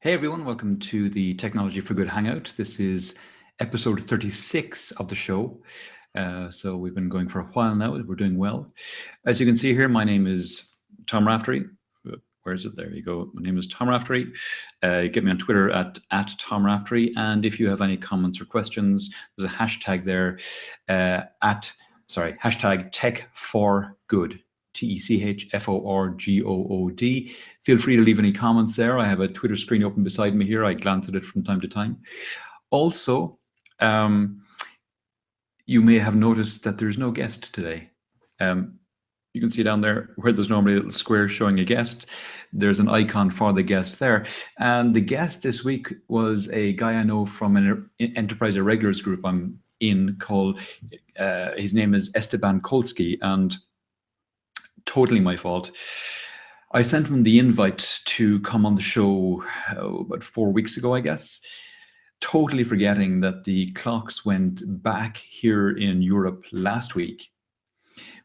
Hey everyone, welcome to the Technology for Good Hangout. This is episode 36 of the show. So we've been going for a while now. We're doing well. As you can see here, my name is Tom Raftery. Where is it? There you go. My name is Tom Raftery. Get me on Twitter at Tom Raftery. And if you have any comments or questions, there's a hashtag there hashtag Tech for Good. TECHFORGOOD. Feel free to leave any comments there. I have a Twitter screen open beside me here. I glance at it from time to time. Also, you may have noticed that there's no guest today. You can see down there where there's normally a little square showing a guest. There's an icon for the guest there. And the guest this week was a guy I know from an Enterprise Irregulars group I'm in called, his name is Esteban Kolsky, and totally my fault. I sent him the invite to come on the show about 4 weeks ago, I guess, totally forgetting that the clocks went back here in Europe last week,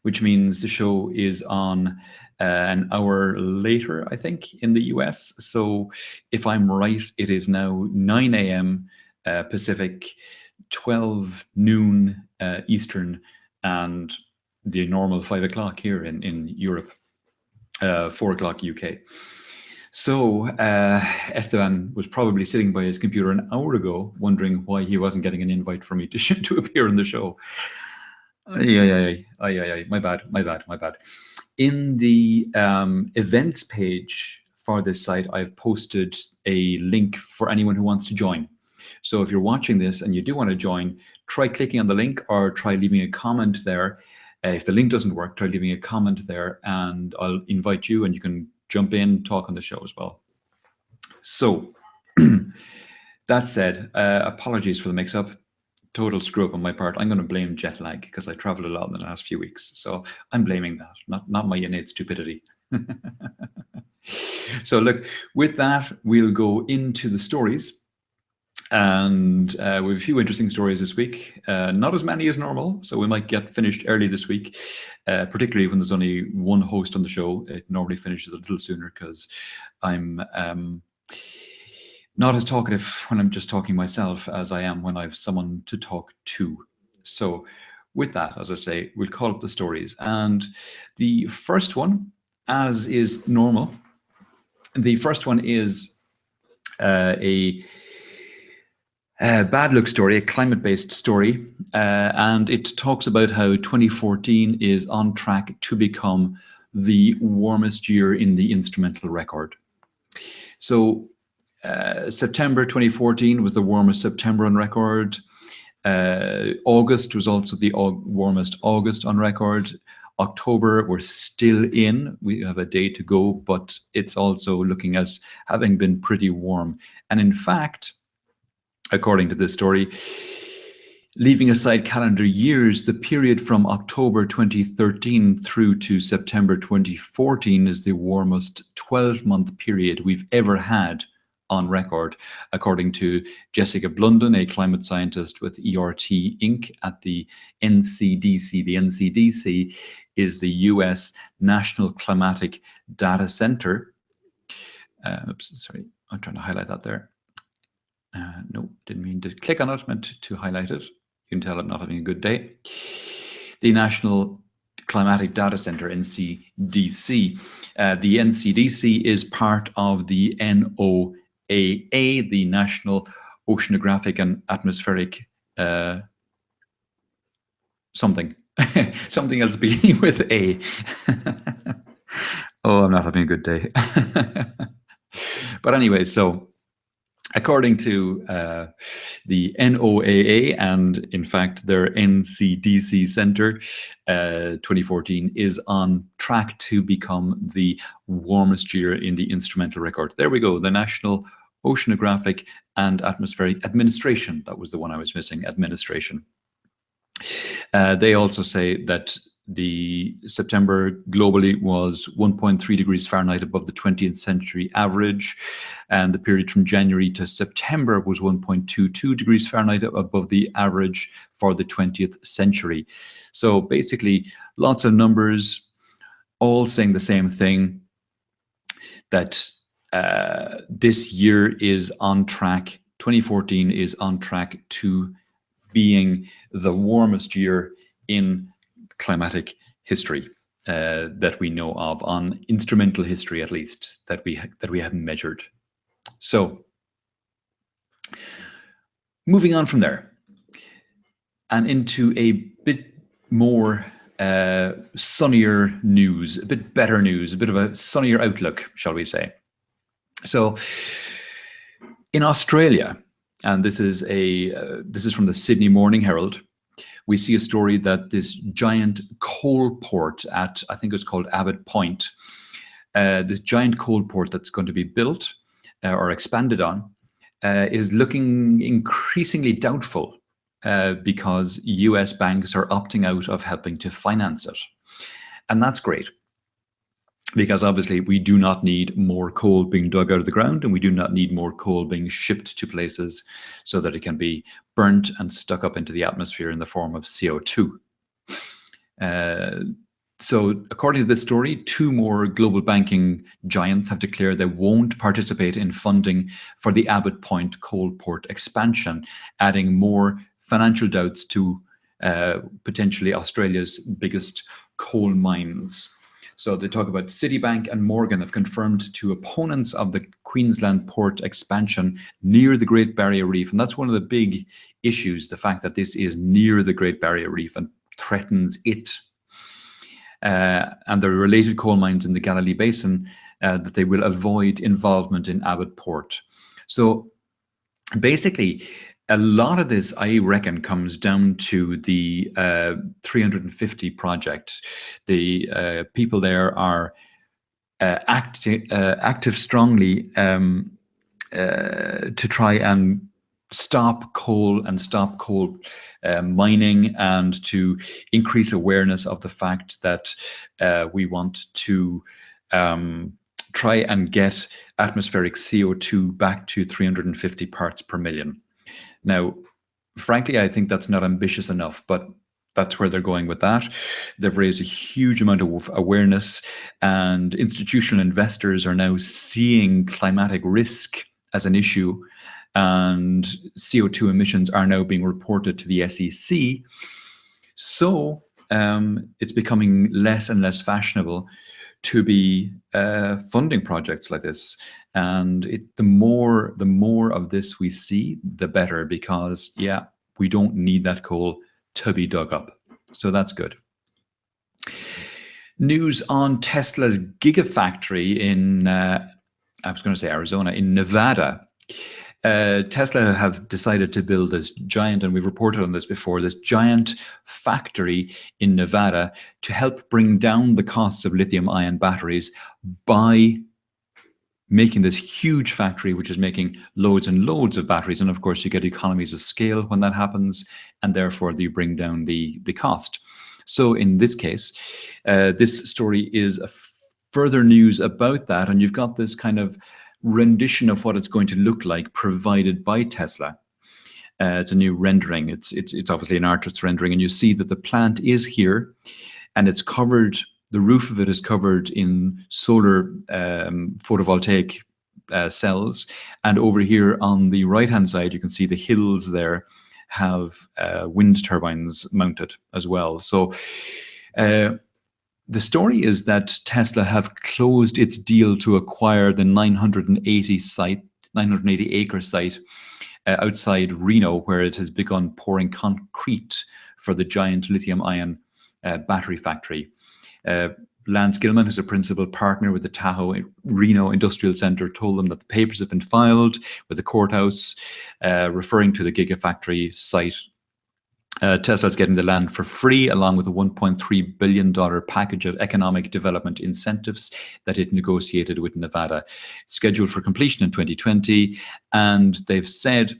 which means the show is on an hour later, I think, in the US. So if I'm right, it is now 9 a.m. Pacific, 12 noon Eastern, and the normal 5 o'clock here in Europe, 4 o'clock UK. So Esteban was probably sitting by his computer an hour ago, wondering why he wasn't getting an invite for me to appear in the show. My bad. In the events page for this site, I've posted a link for anyone who wants to join. So if you're watching this and you do want to join, try clicking on the link or try leaving a comment there. If the link doesn't work, try leaving a comment there and I'll invite you and you can jump in, talk on the show as well. So that said, apologies for the mix-up. Total screw up on my part. I'm going to blame jet lag because I traveled a lot in the last few weeks. So I'm blaming that, not my innate stupidity. So look, with that, we'll go into the stories. And we have a few interesting stories this week. Not as many as normal, so we might get finished early this week, particularly when there's only one host on the show. It normally finishes a little sooner because I'm not as talkative when I'm just talking myself as I am when I have someone to talk to. So with that, as I say, we'll call up the stories. And the first one, as is normal, the first one is a bad luck story, a climate-based story, and it talks about how 2014 is on track to become the warmest year in the instrumental record. So September 2014 was the warmest September on record. August was also the warmest August on record. October, we're still in. We have a day to go, but it's also looking as having been pretty warm. And in fact, according to this story, leaving aside calendar years, the period from October 2013 through to September 2014 is the warmest 12-month period we've ever had on record, according to Jessica Blunden, a climate scientist with ERT Inc. at the NCDC. The NCDC is the US National Climatic Data Center. Oops, sorry, I'm trying to highlight that there. No, didn't mean to click on it, meant to highlight it. You can tell I'm not having a good day. The National Climatic Data Center, NCDC. The NCDC is part of the NOAA, the National Oceanographic and Atmospheric something. Something else beginning with A. Oh, I'm not having a good day. But anyway, so according to the NOAA and, in fact, their NCDC Center, 2014 is on track to become the warmest year in the instrumental record. There we go, the National Oceanographic and Atmospheric Administration. That was the one I was missing, administration. They also say that the September globally was 1.3 degrees Fahrenheit above the 20th century average, and the period from January to September was 1.22 degrees Fahrenheit above the average for the 20th century. So basically, lots of numbers, all saying the same thing, that this year is on track. 2014 is on track to being the warmest year in climatic history that we know of, on instrumental history at least, that we have measured. So moving on from there and into a bit more sunnier news, a bit better news, a bit of a sunnier outlook, shall we say. So in Australia, and this is from the Sydney Morning Herald, we see a story that this giant coal port at, I think it's called Abbott Point, this giant coal port that's going to be built or expanded on, is looking increasingly doubtful because US banks are opting out of helping to finance it. And that's great, because obviously we do not need more coal being dug out of the ground, and we do not need more coal being shipped to places so that it can be burnt and stuck up into the atmosphere in the form of CO2. So according to this story, 2 more global banking giants have declared they won't participate in funding for the Abbott Point coal port expansion, adding more financial doubts to potentially Australia's biggest coal mines. So they talk about Citibank and Morgan have confirmed to opponents of the Queensland port expansion near the Great Barrier Reef. And that's one of the big issues, the fact that this is near the Great Barrier Reef and threatens it. And the related coal mines in the Galilee Basin, that they will avoid involvement in Abbott Port. So basically, a lot of this, I reckon, comes down to the 350 project. The people there are active strongly to try and stop coal mining, and to increase awareness of the fact that we want to try and get atmospheric CO2 back to 350 parts per million. Now, frankly, I think that's not ambitious enough, but that's where they're going with that. They've raised a huge amount of awareness, and institutional investors are now seeing climatic risk as an issue, and CO2 emissions are now being reported to the SEC. So it's becoming less and less fashionable to be funding projects like this. And the more of this we see, the better, because yeah, we don't need that coal to be dug up. So that's good. News on Tesla's Gigafactory in, I was going to say Arizona, in Nevada. Tesla have decided to build this giant, and we've reported on this before, this giant factory in Nevada to help bring down the costs of lithium-ion batteries by making this huge factory, which is making loads and loads of batteries. And of course, you get economies of scale when that happens, and therefore you bring down the cost. So in this case, this story is further news about that, and you've got this kind of rendition of what it's going to look like provided by Tesla. It's a new rendering. It's obviously an artist's rendering, and you see that the plant is here, and it's covered. The roof of it is covered in solar photovoltaic cells, and over here on the right-hand side, you can see the hills there have wind turbines mounted as well. So the story is that Tesla have closed its deal to acquire the 980-acre site outside Reno, where it has begun pouring concrete for the giant lithium-ion battery factory. Lance Gilman, who's a principal partner with the Tahoe Reno Industrial Center, told them that the papers have been filed with the courthouse, referring to the Gigafactory site. Tesla's getting the land for free, along with a $1.3 billion package of economic development incentives that it negotiated with Nevada. Scheduled for completion in 2020, and they've said,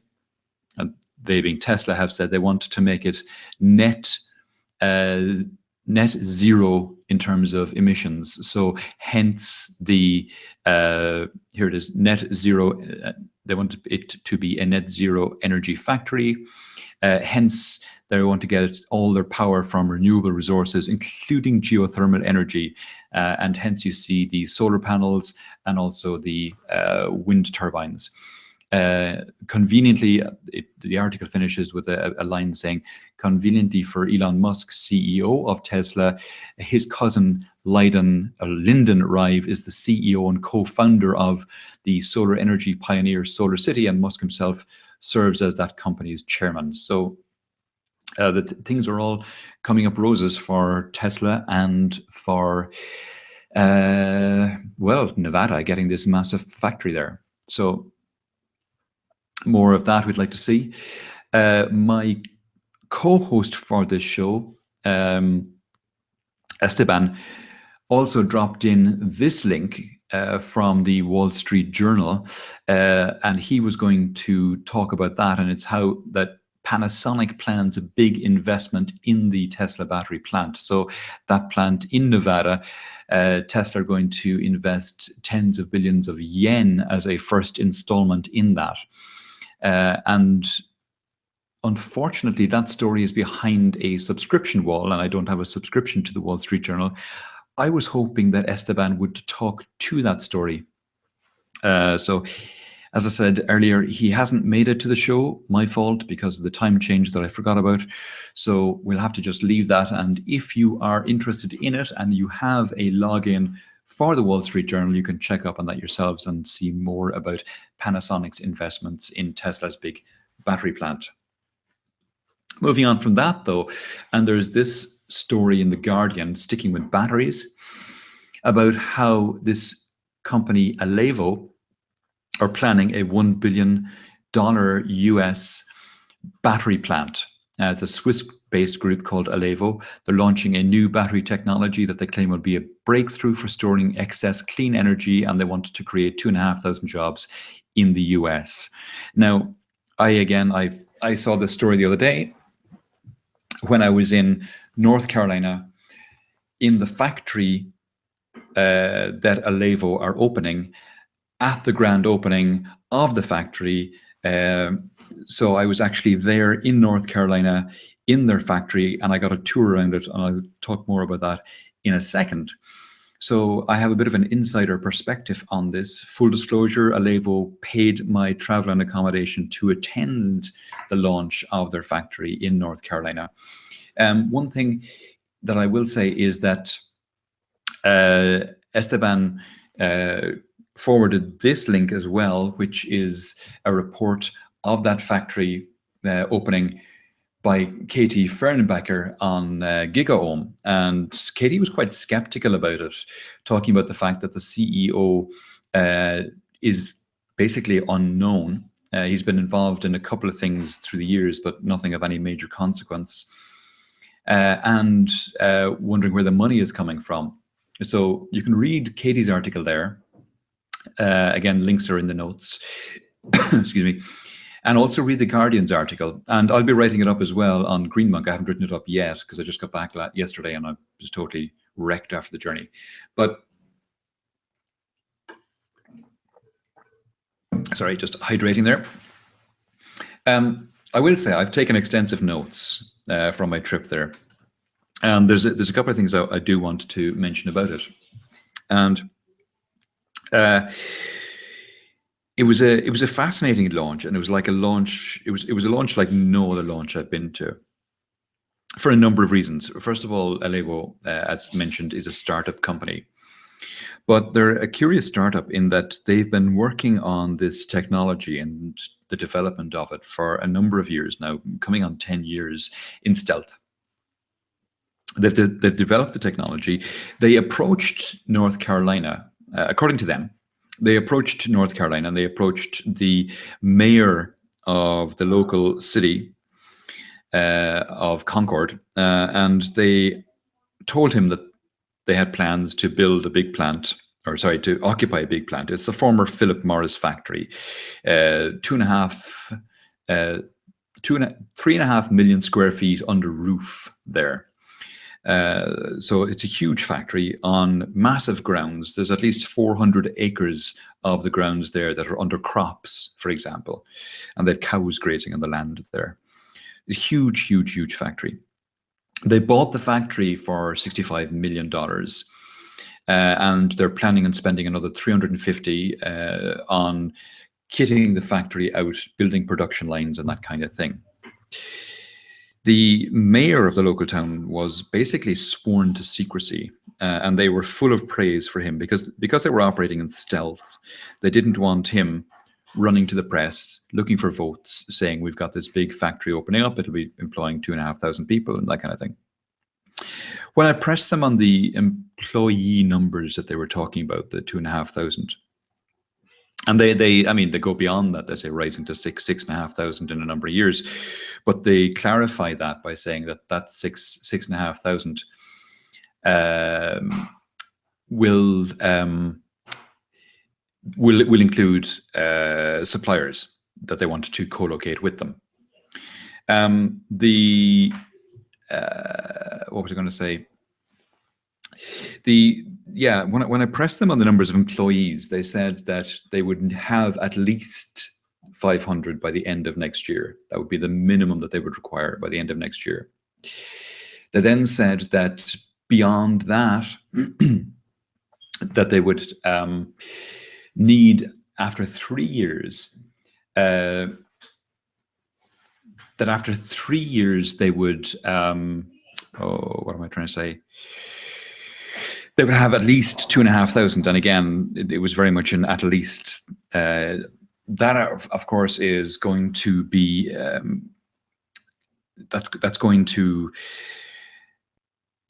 they being Tesla, have said they want to make it net zero in terms of emissions. So hence the, here it is, net zero. They want it to be a net zero energy factory. Hence They want to get all their power from renewable resources, including geothermal energy. And hence you see the solar panels and also the wind turbines. Conveniently, the article finishes with a line saying, conveniently for Elon Musk, CEO of Tesla, his cousin Lyndon Rive is the CEO and co-founder of the solar energy pioneer Solar City, and Musk himself serves as that company's chairman. So things are all coming up roses for Tesla and for, well, Nevada getting this massive factory there. So more of that we'd like to see. My co-host for this show, Esteban, also dropped in this link from the Wall Street Journal, and he was going to talk about that, and it's how that Panasonic plans a big investment in the Tesla battery plant. So that plant in Nevada, Tesla are going to invest tens of billions of yen as a first installment in that. And unfortunately, that story is behind a subscription wall, and I don't have a subscription to the Wall Street Journal. I was hoping that Esteban would talk to that story. So, as I said earlier, he hasn't made it to the show, my fault, because of the time change that I forgot about. So we'll have to just leave that. And if you are interested in it and you have a login for the Wall Street Journal, you can check up on that yourselves and see more about Panasonic's investments in Tesla's big battery plant. Moving on from that, though, and there's this story in The Guardian, sticking with batteries, about how this company, Alevo, are planning a $1 billion US battery plant. It's a Swiss-based group called Alevo. They're launching a new battery technology that they claim will be a breakthrough for storing excess clean energy, and they want to create 2,500 jobs in the US. Now, I saw this story the other day when I was in North Carolina, in the factory that Alevo are opening, at the grand opening of the factory. So I was actually there in North Carolina in their factory, and I got a tour around it, and I'll talk more about that in a second. So I have a bit of an insider perspective on this. Full disclosure, Alevo paid my travel and accommodation to attend the launch of their factory in North Carolina. One thing that I will say is that Esteban forwarded this link as well, which is a report of that factory opening by Katie Fernbacher on GigaOM. And Katie was quite skeptical about it, talking about the fact that the CEO is basically unknown. He's been involved in a couple of things through the years, but nothing of any major consequence. And wondering where the money is coming from. So you can read Katie's article there. Again, links are in the notes. Excuse me. And also read The Guardian's article. And I'll be writing it up as well on Green Monk. I haven't written it up yet because I just got back yesterday and I was totally wrecked after the journey. But, sorry, just hydrating there. I will say I've taken extensive notes from my trip there. And there's a couple of things I do want to mention about it. And it was a fascinating launch, and it was like a launch. It was a launch like no other launch I've been to, for a number of reasons. First of all, Alevo, as mentioned, is a startup company, but they're a curious startup in that they've been working on this technology and the development of it for a number of years now, coming on 10 years in stealth. They've developed the technology. They approached North Carolina, according to them. They approached North Carolina and they approached the mayor of the local city of Concord, and they told him that they had plans to build a big plant, or sorry, to occupy a big plant. It's the former Philip Morris factory, 3.5 million square feet under roof there. So it's a huge factory on massive grounds. There's at least 400 acres of the grounds there that are under crops, for example, and they have cows grazing on the land there. A huge, huge, huge factory. They bought the factory for $65 million. And they're planning on spending another 350 on kitting the factory out, building production lines and that kind of thing. The mayor of the local town was basically sworn to secrecy, and they were full of praise for him because they were operating in stealth. They didn't want him running to the press, looking for votes, saying, we've got this big factory opening up, it'll be employing 2,500 people and that kind of thing. When I pressed them on the employee numbers that they were talking about, the 2,500, and I mean, they go beyond that. They say rising to 6,500 in a number of years, but they clarify that by saying that 6,500 will include suppliers that they want to co-locate with them. What was I going to say? When I pressed them on the numbers of employees, they said that they would have at least 500 by the end of next year. That would be the minimum that they would require by the end of next year. They then said that beyond that, that they would need, after 3 years, they would, what am I trying to say? They would have at least 2,500. And again, it was very much an at least. That, of course, is going to be, that's going to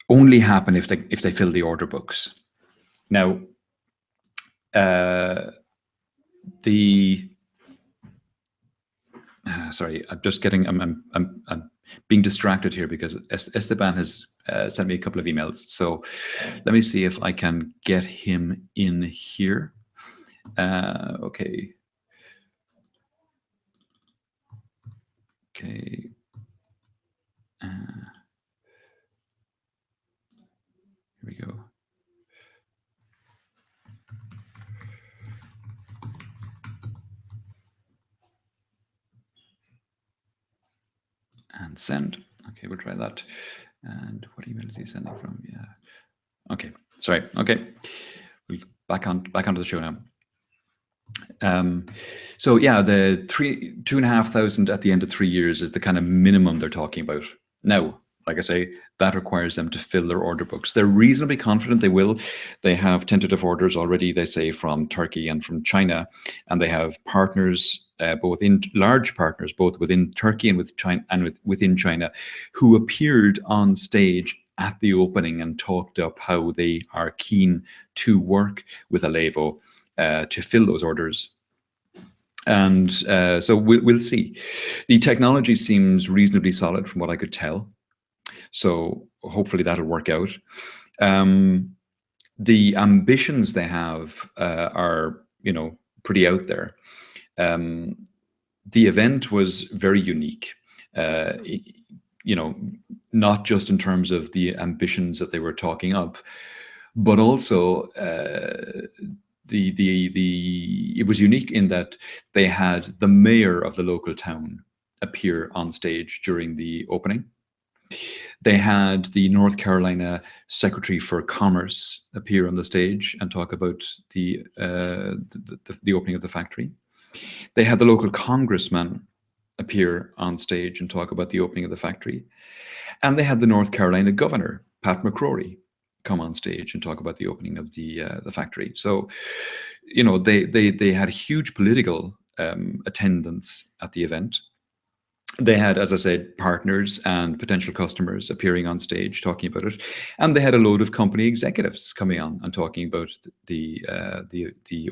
only happen if they fill the order books. Now, sorry, I'm just getting, I'm being distracted here because Esteban has sent me a couple of emails. So let me see if I can get him in here. Okay. Okay. Here we go. And send. Okay, we'll try that. And what email is he sending from? Yeah. Okay. Sorry. Okay. We'll back onto the show now. So yeah, the 2,500 at the end of 3 years is the kind of minimum they're talking about. Now, like I say, that requires them to fill their order books. They're reasonably confident they will. They have tentative orders already, they say, from Turkey and from China, and they have partners, large partners, both within Turkey and within China, who appeared on stage at the opening and talked up how they are keen to work with Alevo to fill those orders. And so we'll see. The technology seems reasonably solid from what I could tell. So hopefully that'll work out. The ambitions they have are, pretty out there. The event was very unique, not just in terms of the ambitions that they were talking up, but also it was unique in that they had the mayor of the local town appear on stage during the opening. They had the North Carolina Secretary for Commerce appear on the stage and talk about the opening of the factory. They had the local congressman appear on stage and talk about the opening of the factory. And they had the North Carolina governor, Pat McCrory, come on stage and talk about the opening of the factory. So, they had huge political attendance at the event. They had, as I said, partners and potential customers appearing on stage talking about it, and they had a load of company executives coming on and talking about the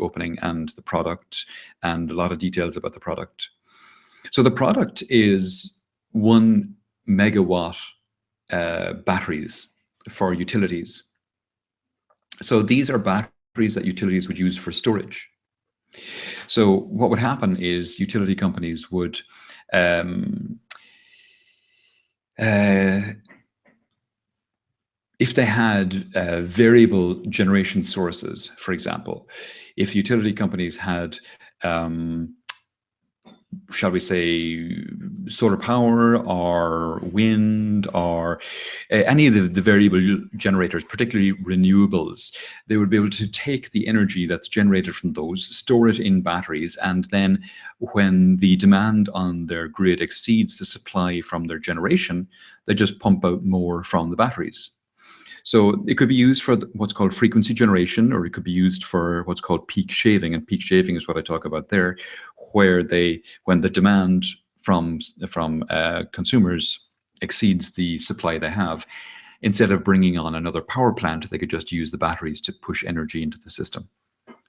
opening and the product and a lot of details about the product. So the product is 1 megawatt batteries for utilities. So these are batteries that utilities would use for storage. So what would happen is utility companies would if they had variable generation sources, for example, if utility companies had shall we say, solar power or wind or any of the variable generators, particularly renewables. They would be able to take the energy that's generated from those, store it in batteries, and then when the demand on their grid exceeds the supply from their generation, they just pump out more from the batteries. So it could be used for what's called frequency generation, or it could be used for what's called peak shaving. And peak shaving is what I talk about there, where when the demand from consumers exceeds the supply they have, instead of bringing on another power plant, they could just use the batteries to push energy into the system.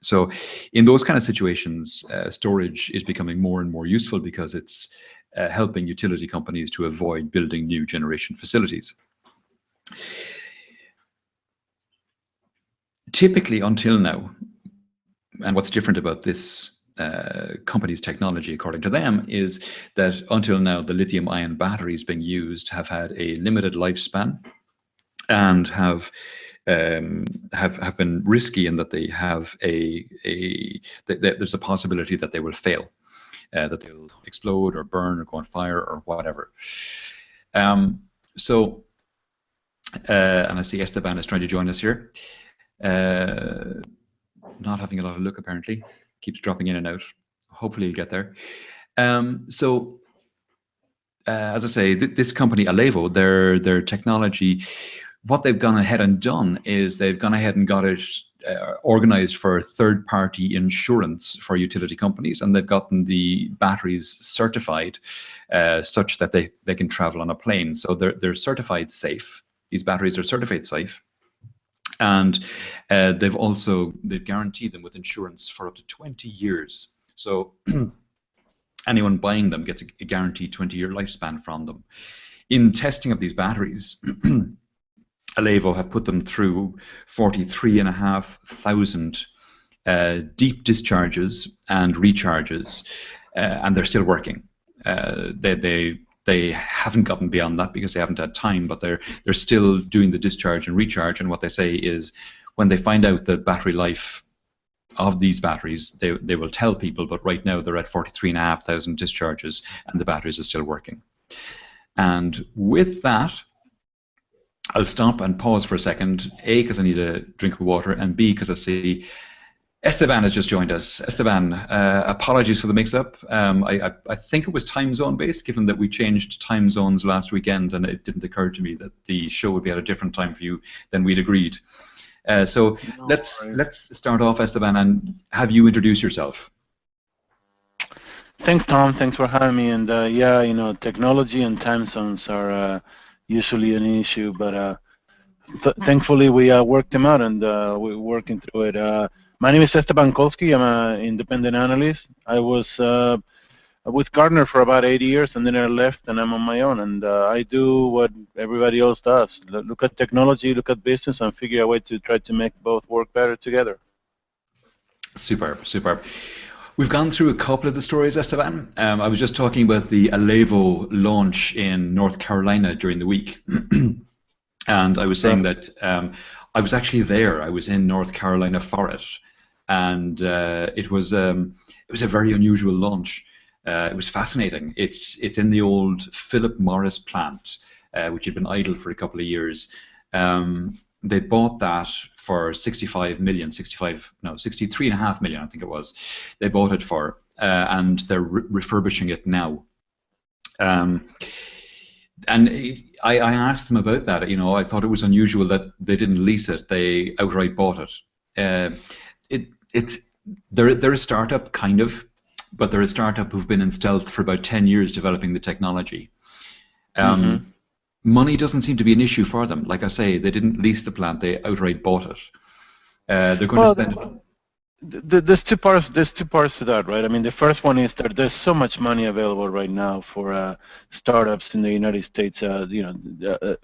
So in those kind of situations, storage is becoming more and more useful because it's helping utility companies to avoid building new generation facilities. Typically, until now, and what's different about this company's technology, according to them, is that until now, the lithium-ion batteries being used have had a limited lifespan and have been risky in that they have there's a possibility that they will fail, that they'll explode or burn or go on fire or whatever. And I see Esteban is trying to join us here. Not having a lot of luck, apparently. Keeps dropping in and out. Hopefully he'll get there. As I say, this company, Alevo, their technology, what they've gone ahead and done is they've gone ahead and got it organized for third-party insurance for utility companies, and they've gotten the batteries certified such that they can travel on a plane. So they're certified safe. These batteries are certified safe. And they've guaranteed them with insurance for up to 20 years. So anyone buying them gets a guaranteed 20-year lifespan from them. In testing of these batteries, Alevo have put them through 43,500 deep discharges and recharges, and they're still working. They haven't gotten beyond that because they haven't had time, but they're still doing the discharge and recharge. And what they say is, when they find out the battery life of these batteries, they will tell people. But right now they're at 43,500 discharges, and the batteries are still working. And with that, I'll stop and pause for a second. A, because I need a drink of water, and B, because I see Esteban has just joined us. Esteban, apologies for the mix-up. I think it was time zone based, given that we changed time zones last weekend, and it didn't occur to me that the show would be at a different time for you than we'd agreed. So let's start off, Esteban, and have you introduce yourself. Thanks, Tom. Thanks for having me. And yeah, you know, technology and time zones are usually an issue, but thankfully we worked them out, and we're working through it. My name is Esteban Kolsky. I'm an independent analyst. I was with Gartner for about 8 years, and then I left, and I'm on my own. And I do what everybody else does: look at technology, look at business, and figure a way to try to make both work better together. Superb, superb. We've gone through a couple of the stories, Esteban. I was just talking about the Alevo launch in North Carolina during the week, and I was saying that I was actually there. I was in North Carolina for it, and it was a very unusual launch. It was fascinating. It's in the old Philip Morris plant, which had been idle for a couple of years. They bought that for 63.5 million, I think it was. They bought it for, and they're refurbishing it now. And I asked them about that. You know, I thought it was unusual that they didn't lease it; they outright bought it. They're a startup, kind of, but they're a startup who've been in stealth for about 10 years developing the technology. Money doesn't seem to be an issue for them. Like I say, they didn't lease the plant; they outright bought it. They're going to spend it. There's two parts to that, right? I mean, the first one is that there's so much money available right now for startups in the United States, you know,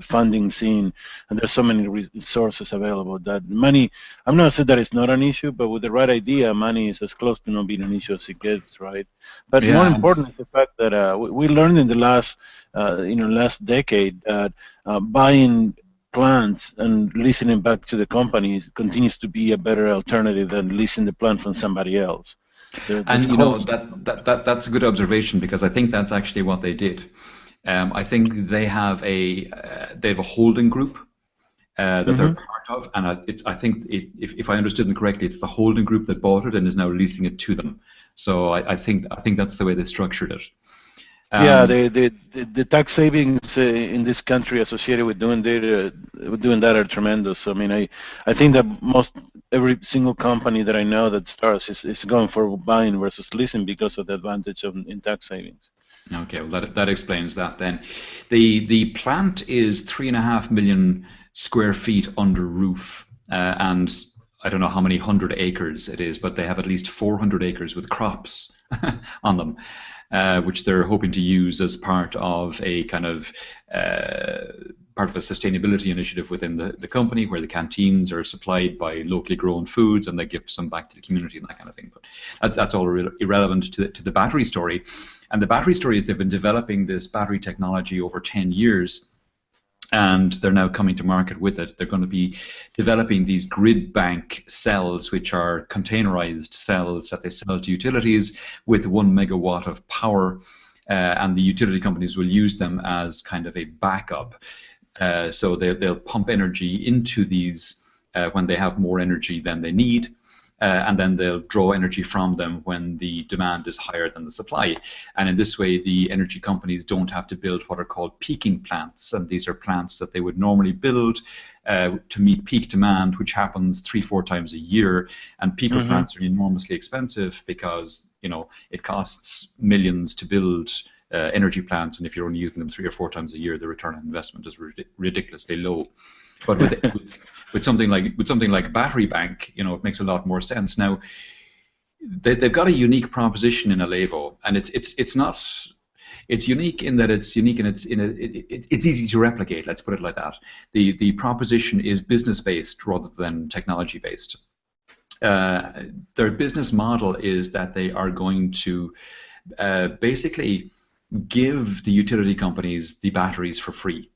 funding scene, and there's so many resources available that money. I'm not saying that it's not an issue, but with the right idea, money is as close to not being an issue as it gets, right? But more important is the fact that we learned in the last decade that buying plants and leasing it back to the companies continues to be a better alternative than leasing the plant from somebody else. And you whole. know that's a good observation, because I think that's actually what they did. I think they have a holding group that they're part of, and I think if I understood them correctly, it's the holding group that bought it and is now leasing it to them. So I think that's the way they structured it. Yeah, the tax savings in this country associated with doing that are tremendous. I mean, I think that every single company that I know that starts is going for buying versus leasing because of the advantage in tax savings. Okay, well that explains that then. The plant is 3.5 million square feet under roof, and I don't know how many hundred acres it is, but they have at least 400 acres with crops on them, which they're hoping to use as part of a kind of sustainability initiative within the company, where the canteens are supplied by locally grown foods and they give some back to the community and that kind of thing. But that's all irrelevant to the battery story. And the battery story is they've been developing this battery technology over 10 years, and they're now coming to market with it. They're going to be developing these grid bank cells, which are containerized cells that they sell to utilities with 1 megawatt of power, and the utility companies will use them as kind of a backup. So they'll pump energy into these when they have more energy than they need, and then they'll draw energy from them when the demand is higher than the supply. And in this way, the energy companies don't have to build what are called peaking plants, and these are plants that they would normally build to meet peak demand, which happens 3-4 times a year. And peaker plants are enormously expensive because it costs millions to build energy plants, and if you're only using them 3 or 4 times a year, the return on investment is ridiculously low. But with something like battery bank, it makes a lot more sense. Now, they've got a unique proposition in Alevo, and it's unique in that it's easy to replicate. Let's put it like that. The proposition is business based rather than technology based. Their business model is that they are going to basically give the utility companies the batteries for free.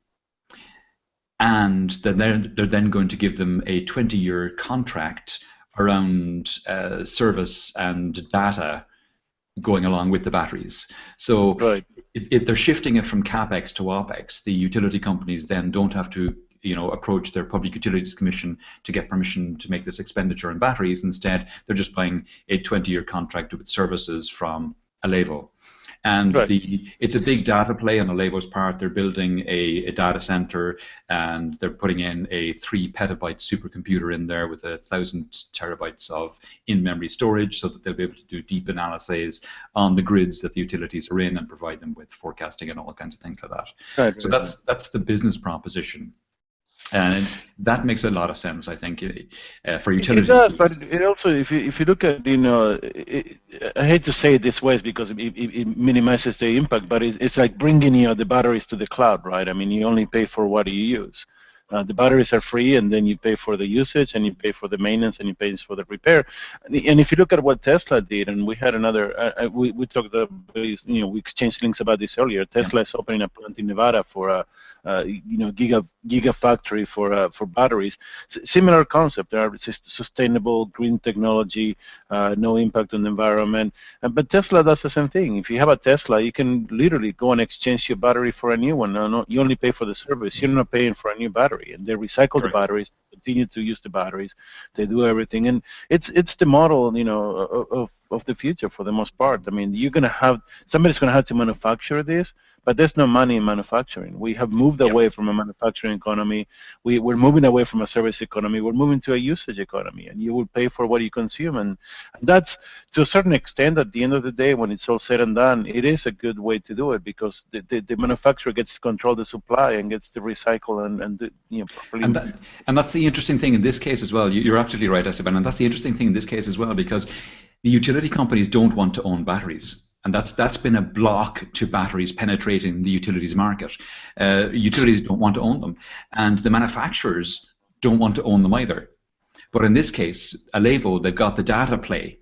And then they're then going to give them a 20-year contract around service and data going along with the batteries. So they're shifting it from CapEx to OpEx. The utility companies then don't have to approach their Public Utilities Commission to get permission to make this expenditure on batteries. Instead, they're just buying a 20-year contract with services from Alevo. And it's a big data play on Alevo's part. They're building a data center, and they're putting in a 3 petabyte supercomputer in there with 1,000 terabytes of in-memory storage, so that they'll be able to do deep analyses on the grids that the utilities are in and provide them with forecasting and all kinds of things like that. So that's the business proposition. And that makes a lot of sense, I think, for utilities. It does, but it also, if you look at, I hate to say it this way because it minimizes the impact, but it's like bringing the batteries to the cloud, right? I mean, you only pay for what you use. The batteries are free, and then you pay for the usage, and you pay for the maintenance, and you pay for the repair. And if you look at what Tesla did, and we had another, we talked about, we exchanged links about this earlier. Tesla is opening a plant in Nevada for a gigafactory for batteries. Similar concept. There are sustainable green technology, no impact on the environment. But Tesla does the same thing. If you have a Tesla, you can literally go and exchange your battery for a new one. No, you only pay for the service. You're not paying for a new battery. And they recycle the batteries, continue to use the batteries. They do everything, and it's the model, of the future for the most part. I mean, somebody's going to have to manufacture this. But there's no money in manufacturing. We have moved away from a manufacturing economy. We're moving away from a service economy. We're moving to a usage economy, and you will pay for what you consume. And that's, to a certain extent, at the end of the day, when it's all said and done, it is a good way to do it, because the manufacturer gets to control the supply and gets to recycle and properly. And that's the interesting thing in this case as well. You're absolutely right, Esteban. And that's the interesting thing in this case as well, because the utility companies don't want to own batteries. And that's been a block to batteries penetrating the utilities market. Utilities don't want to own them, and the manufacturers don't want to own them either. But in this case, Alevo, they've got the data play,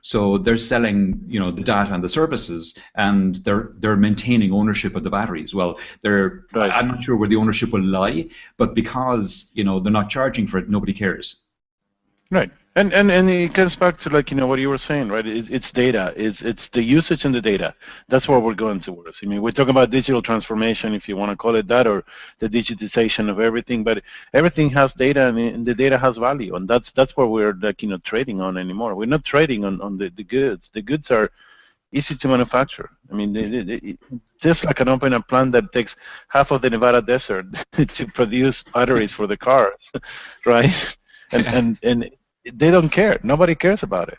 so they're selling, the data and the services, and they're maintaining ownership of the batteries. Well, I'm not sure where the ownership will lie, but because they're not charging for it, nobody cares. Right. And it comes back to, like, what you were saying, right? It's data. It's the usage and the data. That's what we're going towards. I mean, we're talking about digital transformation, if you want to call it that, or the digitization of everything. But everything has data, and the data has value, and that's what we're, like, trading on anymore. We're not trading on the goods. The goods are easy to manufacture. I mean, just like an open a plant that takes half of the Nevada desert to produce batteries for the cars, right? And they don't care. Nobody cares about it.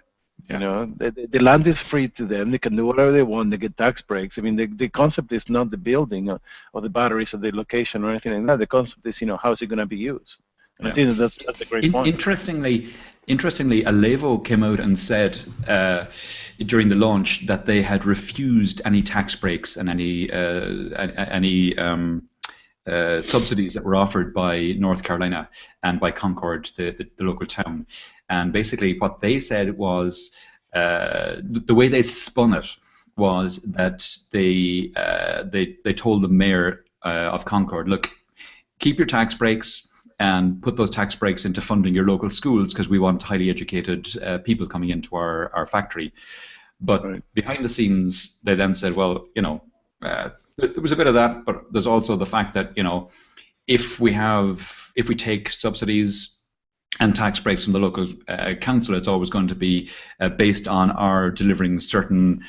Yeah. The land is free to them. They can do whatever they want. They get tax breaks. I mean, the concept is not the building or the batteries or the location or anything like that. The concept is, how is it going to be used? And I think that's a great point. Interestingly, Alevo came out and said during the launch that they had refused any tax breaks and any subsidies that were offered by North Carolina and by Concord, the local town. And basically what they said was, the way they spun it was that they told the mayor of Concord, look, keep your tax breaks and put those tax breaks into funding your local schools, because we want highly educated people coming into our factory. But behind the scenes, they then said, well, there was a bit of that, but there's also the fact that, if we take subsidies and tax breaks from the local council, it's always going to be based on our delivering certain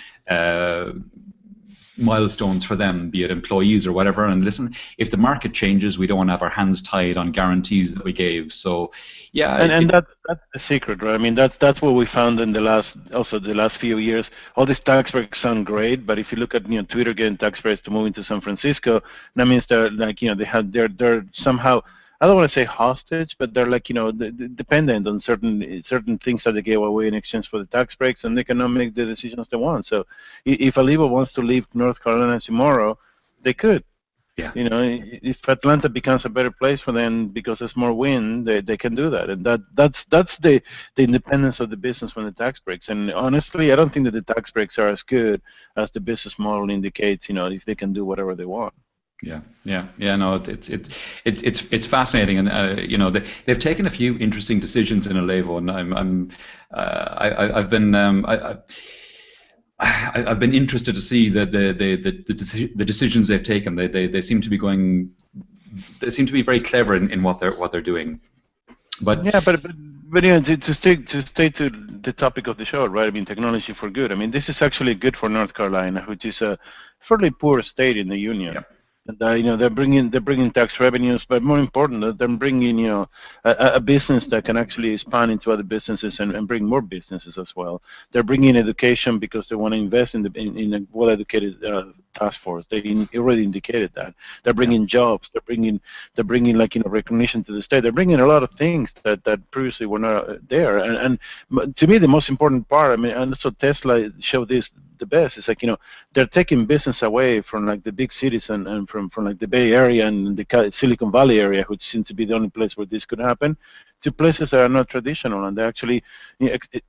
milestones for them, be it employees or whatever. And listen, if the market changes, we don't want to have our hands tied on guarantees that we gave. So, yeah. And that's the secret, right? I mean, that's what we found in the last few years. All these tax breaks sound great, but if you look at Twitter getting tax breaks to move into San Francisco, that means they're like they're somehow, I don't want to say hostage, but they're like dependent on certain things that they gave away in exchange for the tax breaks, and they cannot make the decisions they want. So if Alevo wants to leave North Carolina tomorrow, they could. Yeah. If Atlanta becomes a better place for them because there's more wind, they can do that, and that's the independence of the business from the tax breaks. And honestly, I don't think that the tax breaks are as good as the business model indicates. If they can do whatever they want. Yeah. No, it's fascinating, and they've taken a few interesting decisions in Alevo, and I've been interested to see the decisions they've taken. They seem to be going. They seem to be very clever in what they're doing. But yeah, but to stay to the topic of the show, right? I mean, technology for good. I mean, this is actually good for North Carolina, which is a fairly poor state in the union. Yeah. And, they're bringing tax revenues, but more important, they're bringing a business that can actually expand into other businesses and bring more businesses as well. They're bringing education because they want to invest in a well-educated task force. They already indicated that. They're bringing jobs. They're bringing recognition to the state. They're bringing a lot of things that previously were not there. And to me, the most important part, I mean, and so Tesla showed this the best, is they're taking business away from the big cities and from the Bay Area and the Silicon Valley area, which seems to be the only place where this could happen, to places that are not traditional, and they're actually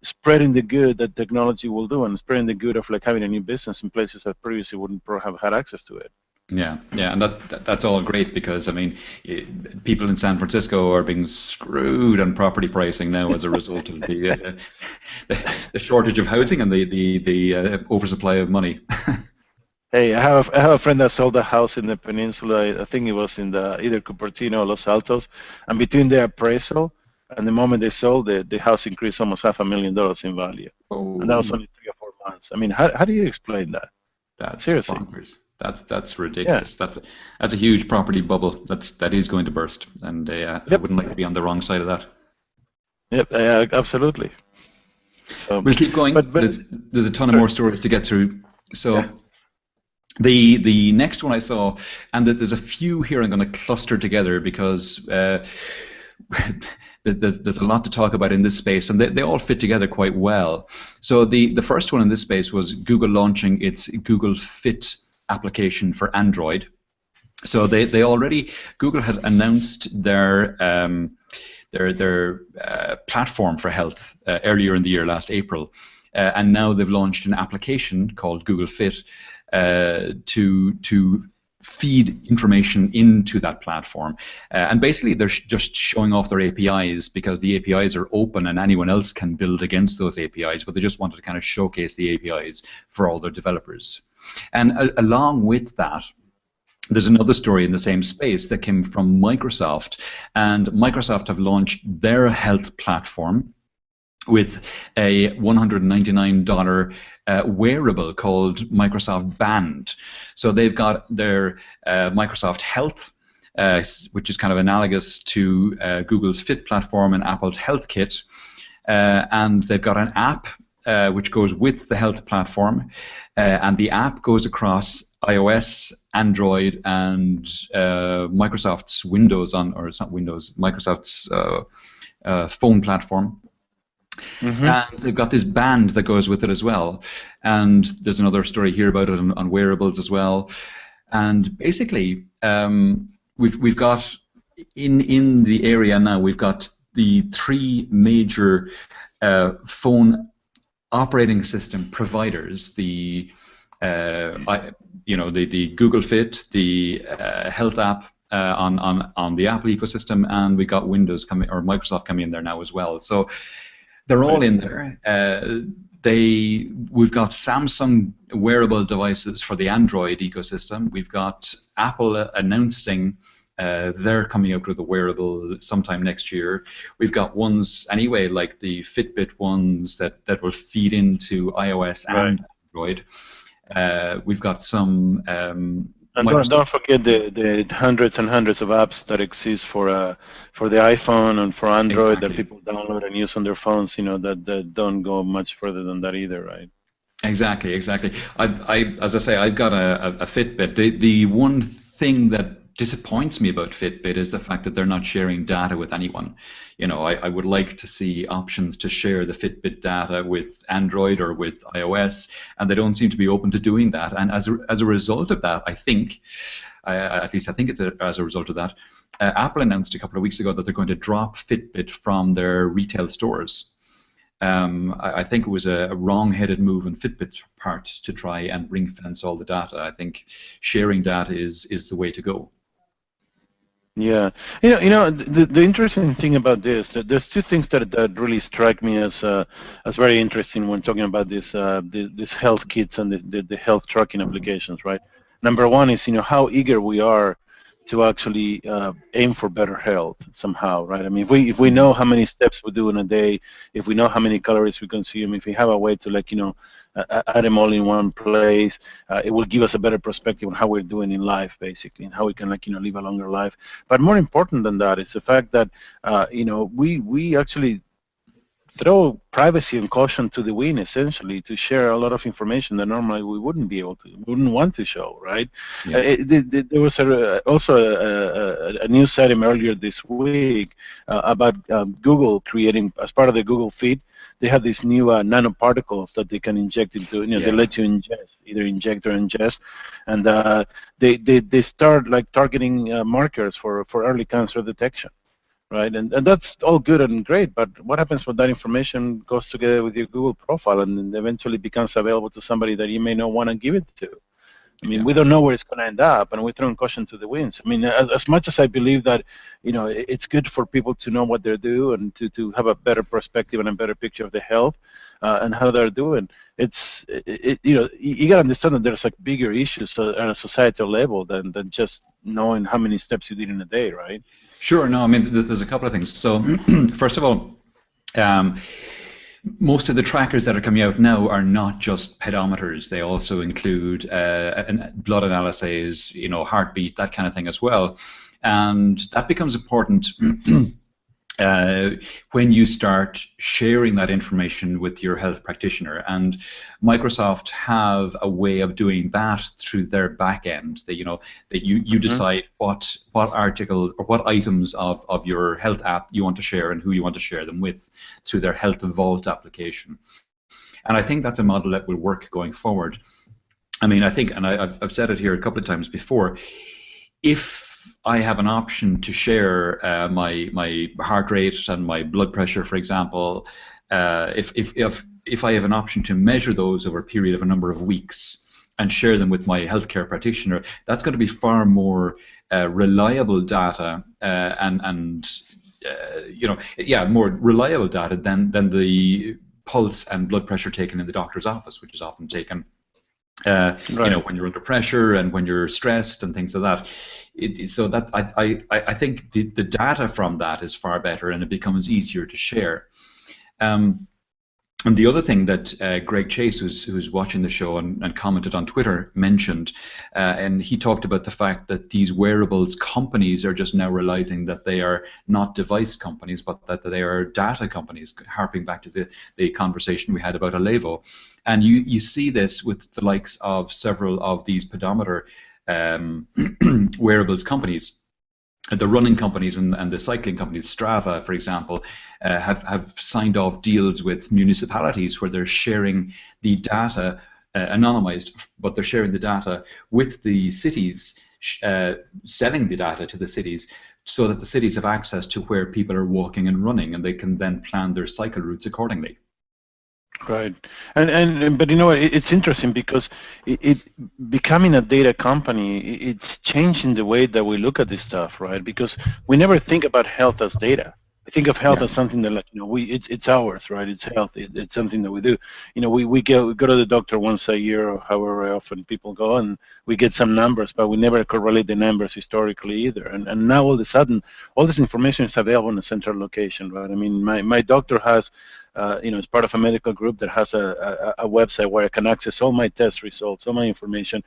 spreading the good that technology will do, and spreading the good of having a new business in places that previously wouldn't have had access to it. Yeah, and that's all great, because I mean, people in San Francisco are being screwed on property pricing now as a result of the shortage of housing and the oversupply of money. Hey, I have a friend that sold a house in the peninsula. I think it was in either Cupertino or Los Altos, and between the appraisal and the moment they sold it, the house increased almost $500,000 in value. Oh. And that was only 3 or 4 months. I mean, how do you explain that? That's seriously bonkers. That's ridiculous. Yeah. That's a huge property bubble that is going to burst, and I wouldn't like to be on the wrong side of that. Yep, absolutely. We'll keep going. But there's a ton of more stories to get through. So the next one I saw, and there's a few here I'm going to cluster together because there's a lot to talk about in this space, and they all fit together quite well. So the first one in this space was Google launching its Google Fit application for Android. So Google had announced their platform for health earlier in the year, last April, and now they've launched an application called Google Fit to feed information into that platform, and basically they're just showing off their APIs because the APIs are open and anyone else can build against those APIs, but they just wanted to kind of showcase the APIs for all their developers. And along with that, there's another story in the same space that came from Microsoft, and Microsoft have launched their health platform with a $199 wearable called Microsoft Band. So they've got their Microsoft Health, which is kind of analogous to Google's Fit platform and Apple's Health Kit, and they've got an app which goes with the health platform, and the app goes across iOS, Android, and Microsoft's Windows or it's not Windows, Microsoft's phone platform. And they've got this band that goes with it as well. And there's another story here about it on wearables as well. And basically, we've got in the area now, we've got the three major phone operating system providers: the the Google Fit, the health app on the Apple ecosystem, and we got Windows coming, or Microsoft coming in there now as well. So they're all in there. We've got Samsung wearable devices for the Android ecosystem. We've got Apple announcing they're coming out with a wearable sometime next year. We've got ones anyway, like the Fitbit ones that will feed into iOS and Android. We've got some. And don't forget the hundreds and hundreds of apps that exist for the iPhone and for Android that people download and use on their phones. That don't go much further than that either, right? Exactly. As I say, I've got a Fitbit. The one thing that disappoints me about Fitbit is the fact that they're not sharing data with anyone. I would like to see options to share the Fitbit data with Android or with iOS, and they don't seem to be open to doing that. And as a result of that, I think, at least I think it's as a result of that, Apple announced a couple of weeks ago that they're going to drop Fitbit from their retail stores. I think it was a wrong-headed move on Fitbit's part to try and ring-fence all the data. I think sharing data is the way to go. Yeah, the interesting thing about this, there's two things that really strike me as very interesting when talking about this health kits and the health tracking applications, right? Number one is how eager we are to actually aim for better health somehow, right? I mean, if we know how many steps we do in a day, if we know how many calories we consume, if we have a way to add them all in one place, it will give us a better perspective on how we're doing in life, basically, and how we can live a longer life. But more important than that is the fact that we actually throw privacy and caution to the wind, essentially, to share a lot of information that normally we wouldn't want to show, right? Yeah. There was also a news item earlier this week about Google creating, as part of the Google feed, they have these new nanoparticles that they can inject into, they let you ingest, either inject or ingest, and they start targeting markers for early cancer detection. Right, and that's all good and great, but what happens when that information goes together with your Google profile and eventually becomes available to somebody that you may not want to give it to? I mean, we don't know where it's going to end up, and we're throwing caution to the winds. I mean, as much as I believe that, it's good for people to know what they do and to have a better perspective and a better picture of their health and how they're doing, you got to understand that there's bigger issues at a societal level than just knowing how many steps you did in a day, right? Sure. No, I mean, there's a couple of things. So, first of all, most of the trackers that are coming out now are not just pedometers. They also include blood analyses, heartbeat, that kind of thing as well. And that becomes important when you start sharing that information with your health practitioner. And Microsoft have a way of doing that through their back end. That you decide what article or what items of your health app you want to share and who you want to share them with through their Health Vault application. And I think that's a model that will work going forward. I mean, I think, and I've said it here a couple of times before, if I have an option to share my heart rate and my blood pressure, for example, if I have an option to measure those over a period of a number of weeks, and share them with my healthcare practitioner, that's going to be far more reliable data more reliable data than the pulse and blood pressure taken in the doctor's office, which is often taken Right. when you're under pressure and when you're stressed and things like that. So that I think the data from that is far better, and it becomes easier to share. And the other thing that Greg Chase, who's watching the show and commented on Twitter, mentioned, and he talked about the fact that these wearables companies are just now realizing that they are not device companies, but that they are data companies, harping back to the conversation we had about Alevo. And you see this with the likes of several of these pedometer wearables companies. The running companies and the cycling companies, Strava, for example, have signed off deals with municipalities where they're sharing the data, anonymized, but they're sharing the data with the cities, selling the data to the cities, so that the cities have access to where people are walking and running, and they can then plan their cycle routes accordingly. Right, but it's interesting because it becoming a data company, it's changing the way that we look at this stuff, right? Because we never think about health as data. We think of health as something that, it's ours, right? It's health. It's something that we do. We go to the doctor once a year or however often people go, and we get some numbers, but we never correlate the numbers historically either. And now all of a sudden, all this information is available in a central location, right? I mean, my doctor has. It's part of a medical group that has a website where I can access all my test results, all my information.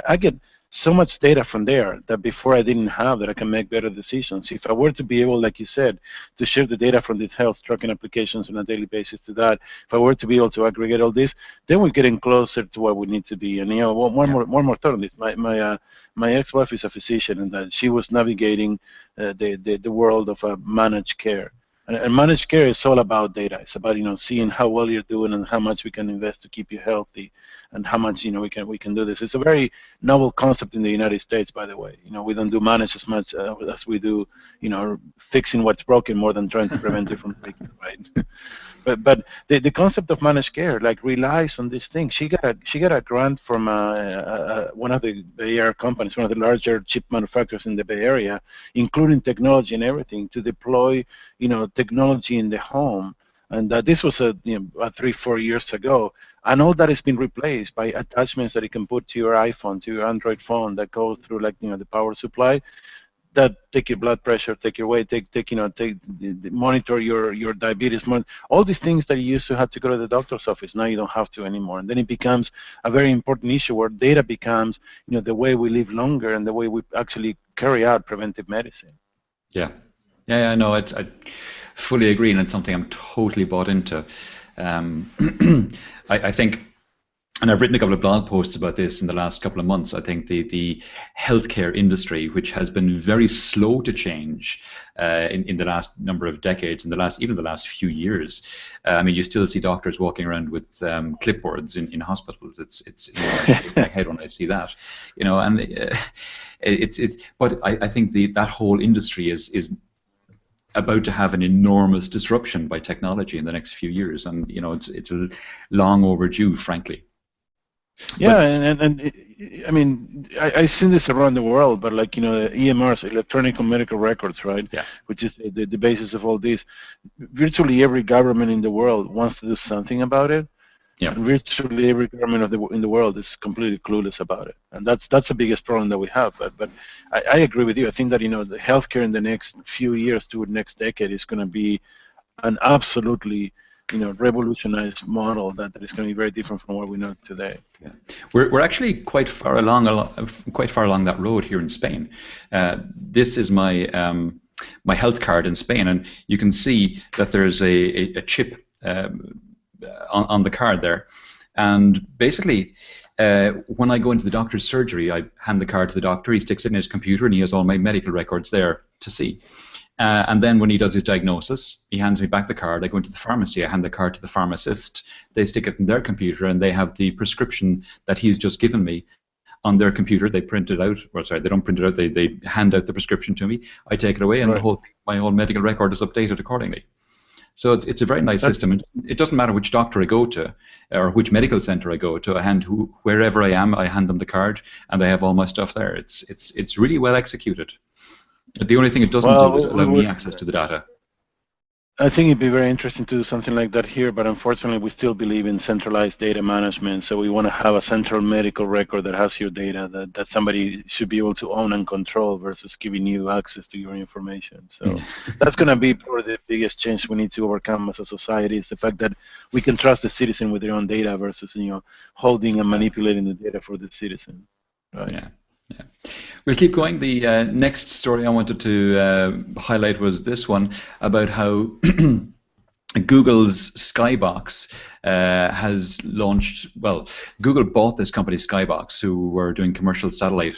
I get so much data from there that before I didn't have, that I can make better decisions. If I were to be able, like you said, to share the data from these health tracking applications on a daily basis to that, if I were to be able to aggregate all this, then we're getting closer to where we need to be. And one more thought on this. My ex-wife is a physician, and that she was navigating the world of managed care. And managed care is all about data. It's about seeing how well you're doing and how much we can invest to keep you healthy, and how much we can do this. It's a very novel concept in the United States, by the way. We don't do manage as much as we do fixing what's broken more than trying to prevent it from breaking, right? But the concept of managed care relies on this thing. She got a grant from one of the Bay Area companies, one of the larger chip manufacturers in the Bay Area, including technology and everything, to deploy technology in the home. And this was 3-4 years ago, and all that has been replaced by attachments that you can put to your iPhone, to your Android phone, that goes through the power supply, that take your blood pressure, take your weight, monitor your diabetes, all these things that you used to have to go to the doctor's office. Now you don't have to anymore, and then it becomes a very important issue where data becomes the way we live longer and the way we actually carry out preventive medicine. Yeah, I know. I fully agree, and it's something I'm totally bought into. I think, and I've written a couple of blog posts about this in the last couple of months. I think the healthcare industry, which has been very slow to change in the last number of decades, even the last few years. I mean, you still see doctors walking around with clipboards in hospitals. It's I shake my head when I see that, and But I think that whole industry is about to have an enormous disruption by technology in the next few years, and it's a long overdue, frankly. Yeah, and I mean, I've seen this around the world, but EMRs, electronic medical records, right? Yeah. Which is the basis of all this. Virtually every government in the world wants to do something about it. Yeah. And virtually every government in the world is completely clueless about it, and that's the biggest problem that we have. But I agree with you. I think that the healthcare in the next few years to the next decade is going to be an absolutely revolutionized model that is going to be very different from what we know today. Yeah. We're actually quite far along that road here in Spain. This is my my health card in Spain, and you can see that there's a chip on the card there, and basically when I go into the doctor's surgery, I hand the card to the doctor. He sticks it in his computer, and he has all my medical records there to see. And then when he does his diagnosis, he hands me back the card. I go into the pharmacy, I hand the card to the pharmacist. They stick it in their computer, and they have the prescription that he's just given me on their computer. They print it out. Well, sorry, they don't print it out. They hand out the prescription to me. I take it away, and Right. my whole medical record is updated accordingly. So it's a very nice system. It doesn't matter which doctor I go to or which medical center I go to. Wherever I am, I hand them the card, and they have all my stuff there. It's really well executed. The only thing it doesn't do is allow me access to the data. I think it'd be very interesting to do something like that here, but unfortunately we still believe in centralized data management, so we want to have a central medical record that has your data that somebody should be able to own and control versus giving you access to your information. So that's going to be probably the biggest change we need to overcome as a society, is the fact that we can trust the citizen with their own data versus holding and manipulating the data for the citizen. Right? Yeah. Yeah. We'll keep going. The next story I wanted to highlight was this one about how Google's Skybox has launched. Well, Google bought this company Skybox, who were doing commercial satellite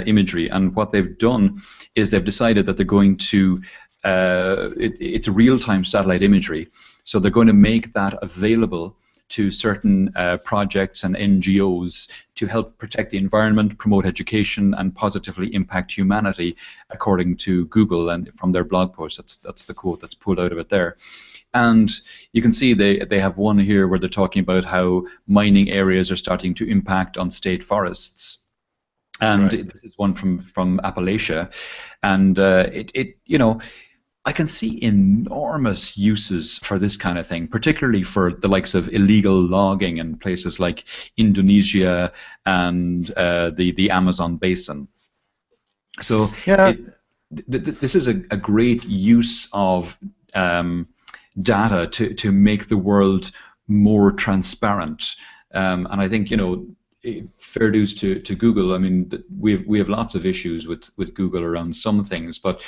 imagery, and what they've done is they've decided that they're going to it's real-time satellite imagery, so they're going to make that available to certain projects and NGOs to help protect the environment, promote education, and positively impact humanity, according to Google, and from their blog post. That's the quote that's pulled out of it there. And you can see they have one here where they're talking about how mining areas are starting to impact on state forests. And this is one from Appalachia, and I can see enormous uses for this kind of thing, particularly for the likes of illegal logging in places like Indonesia and the Amazon basin. So this is a great use of data to make the world more transparent. And I think, fair dues to Google. I mean, we have lots of issues with Google around some things, but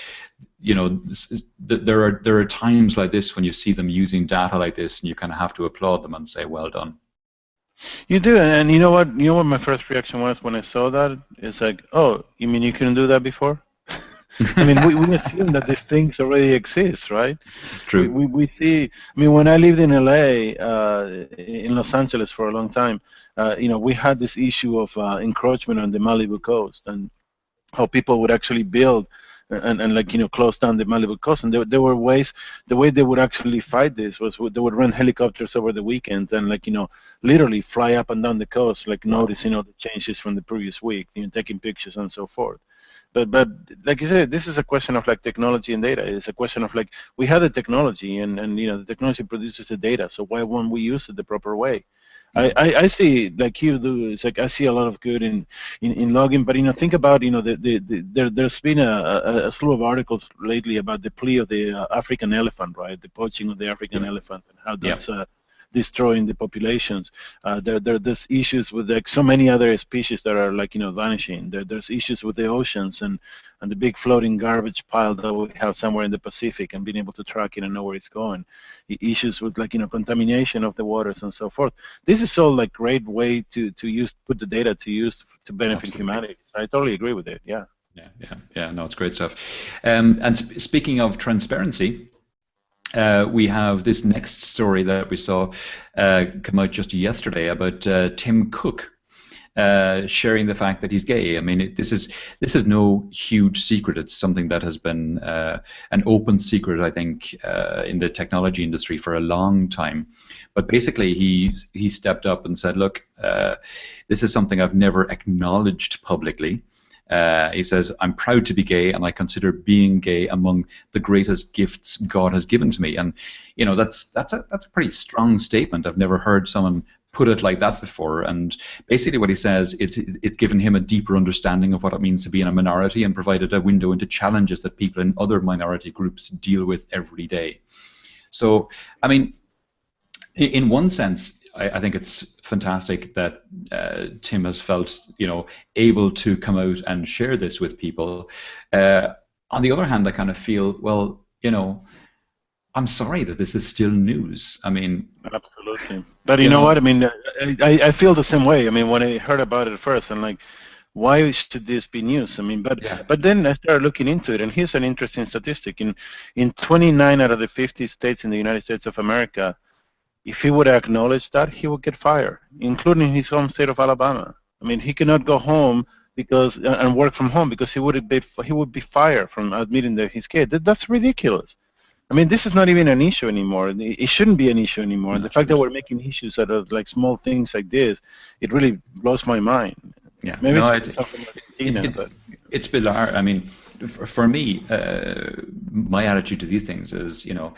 there are times like this when you see them using data like this, and you kind of have to applaud them and say, well done. You do, and you know what my first reaction was when I saw that? It's like, oh, you mean you couldn't do that before? I mean, we assume that these things already exist, right? True. We see. I mean, when I lived in LA, in Los Angeles for a long time, we had this issue of encroachment on the Malibu coast, and how people would actually build and close down the Malibu coast. And there were ways. The way they would actually fight this was they would run helicopters over the weekends and literally fly up and down the coast, noticing all the changes from the previous week, taking pictures and so forth. But like you said, this is a question of technology and data. It's a question of we have the technology, and the technology produces the data. So why won't we use it the proper way? I see, like you do, it's I see a lot of good in logging, but think about there's been a slew of articles lately about the plea of the African elephant, right? The poaching of the African elephant, and how that's destroying the populations. There's issues with so many other species that are vanishing. There's issues with the oceans and the big floating garbage pile that we have somewhere in the Pacific, and being able to track it and know where it's going. Issues with contamination of the waters and so forth. This is all great way to put the data to use to benefit humanity. So I totally agree with it. Yeah. No, it's great stuff. And speaking of transparency, we have this next story that we saw come out just yesterday about Tim Cook sharing the fact that he's gay. I mean, this is no huge secret. It's something that has been an open secret, I think, in the technology industry for a long time. But basically, he stepped up and said, "Look, this is something I've never acknowledged publicly." He says, "I'm proud to be gay, and I consider being gay among the greatest gifts God has given to me." And that's a pretty strong statement. I've never heard someone put it like that before. And basically, what he says, it's given him a deeper understanding of what it means to be in a minority, and provided a window into challenges that people in other minority groups deal with every day. So, I mean, in one sense, I think it's fantastic that Tim has felt, able to come out and share this with people. On the other hand, I kind of feel, well, I'm sorry that this is still news. I mean, absolutely. But you know what? I mean, I feel the same way. I mean, when I heard about it first, I'm like, why should this be news? I mean, but then I started looking into it, and here's an interesting statistic. In 29 out of the 50 states in the United States of America, if he would acknowledge that, he would get fired, including his home state of Alabama. I mean, he cannot go home and work from home because he would be fired from admitting that he's gay. That's ridiculous. I mean, this is not even an issue anymore. It shouldn't be an issue anymore. And the fact that we're making issues out of like small things like this, it really blows my mind. Yeah, maybe no, it's bizarre. I mean, for me, my attitude to these things is, you know,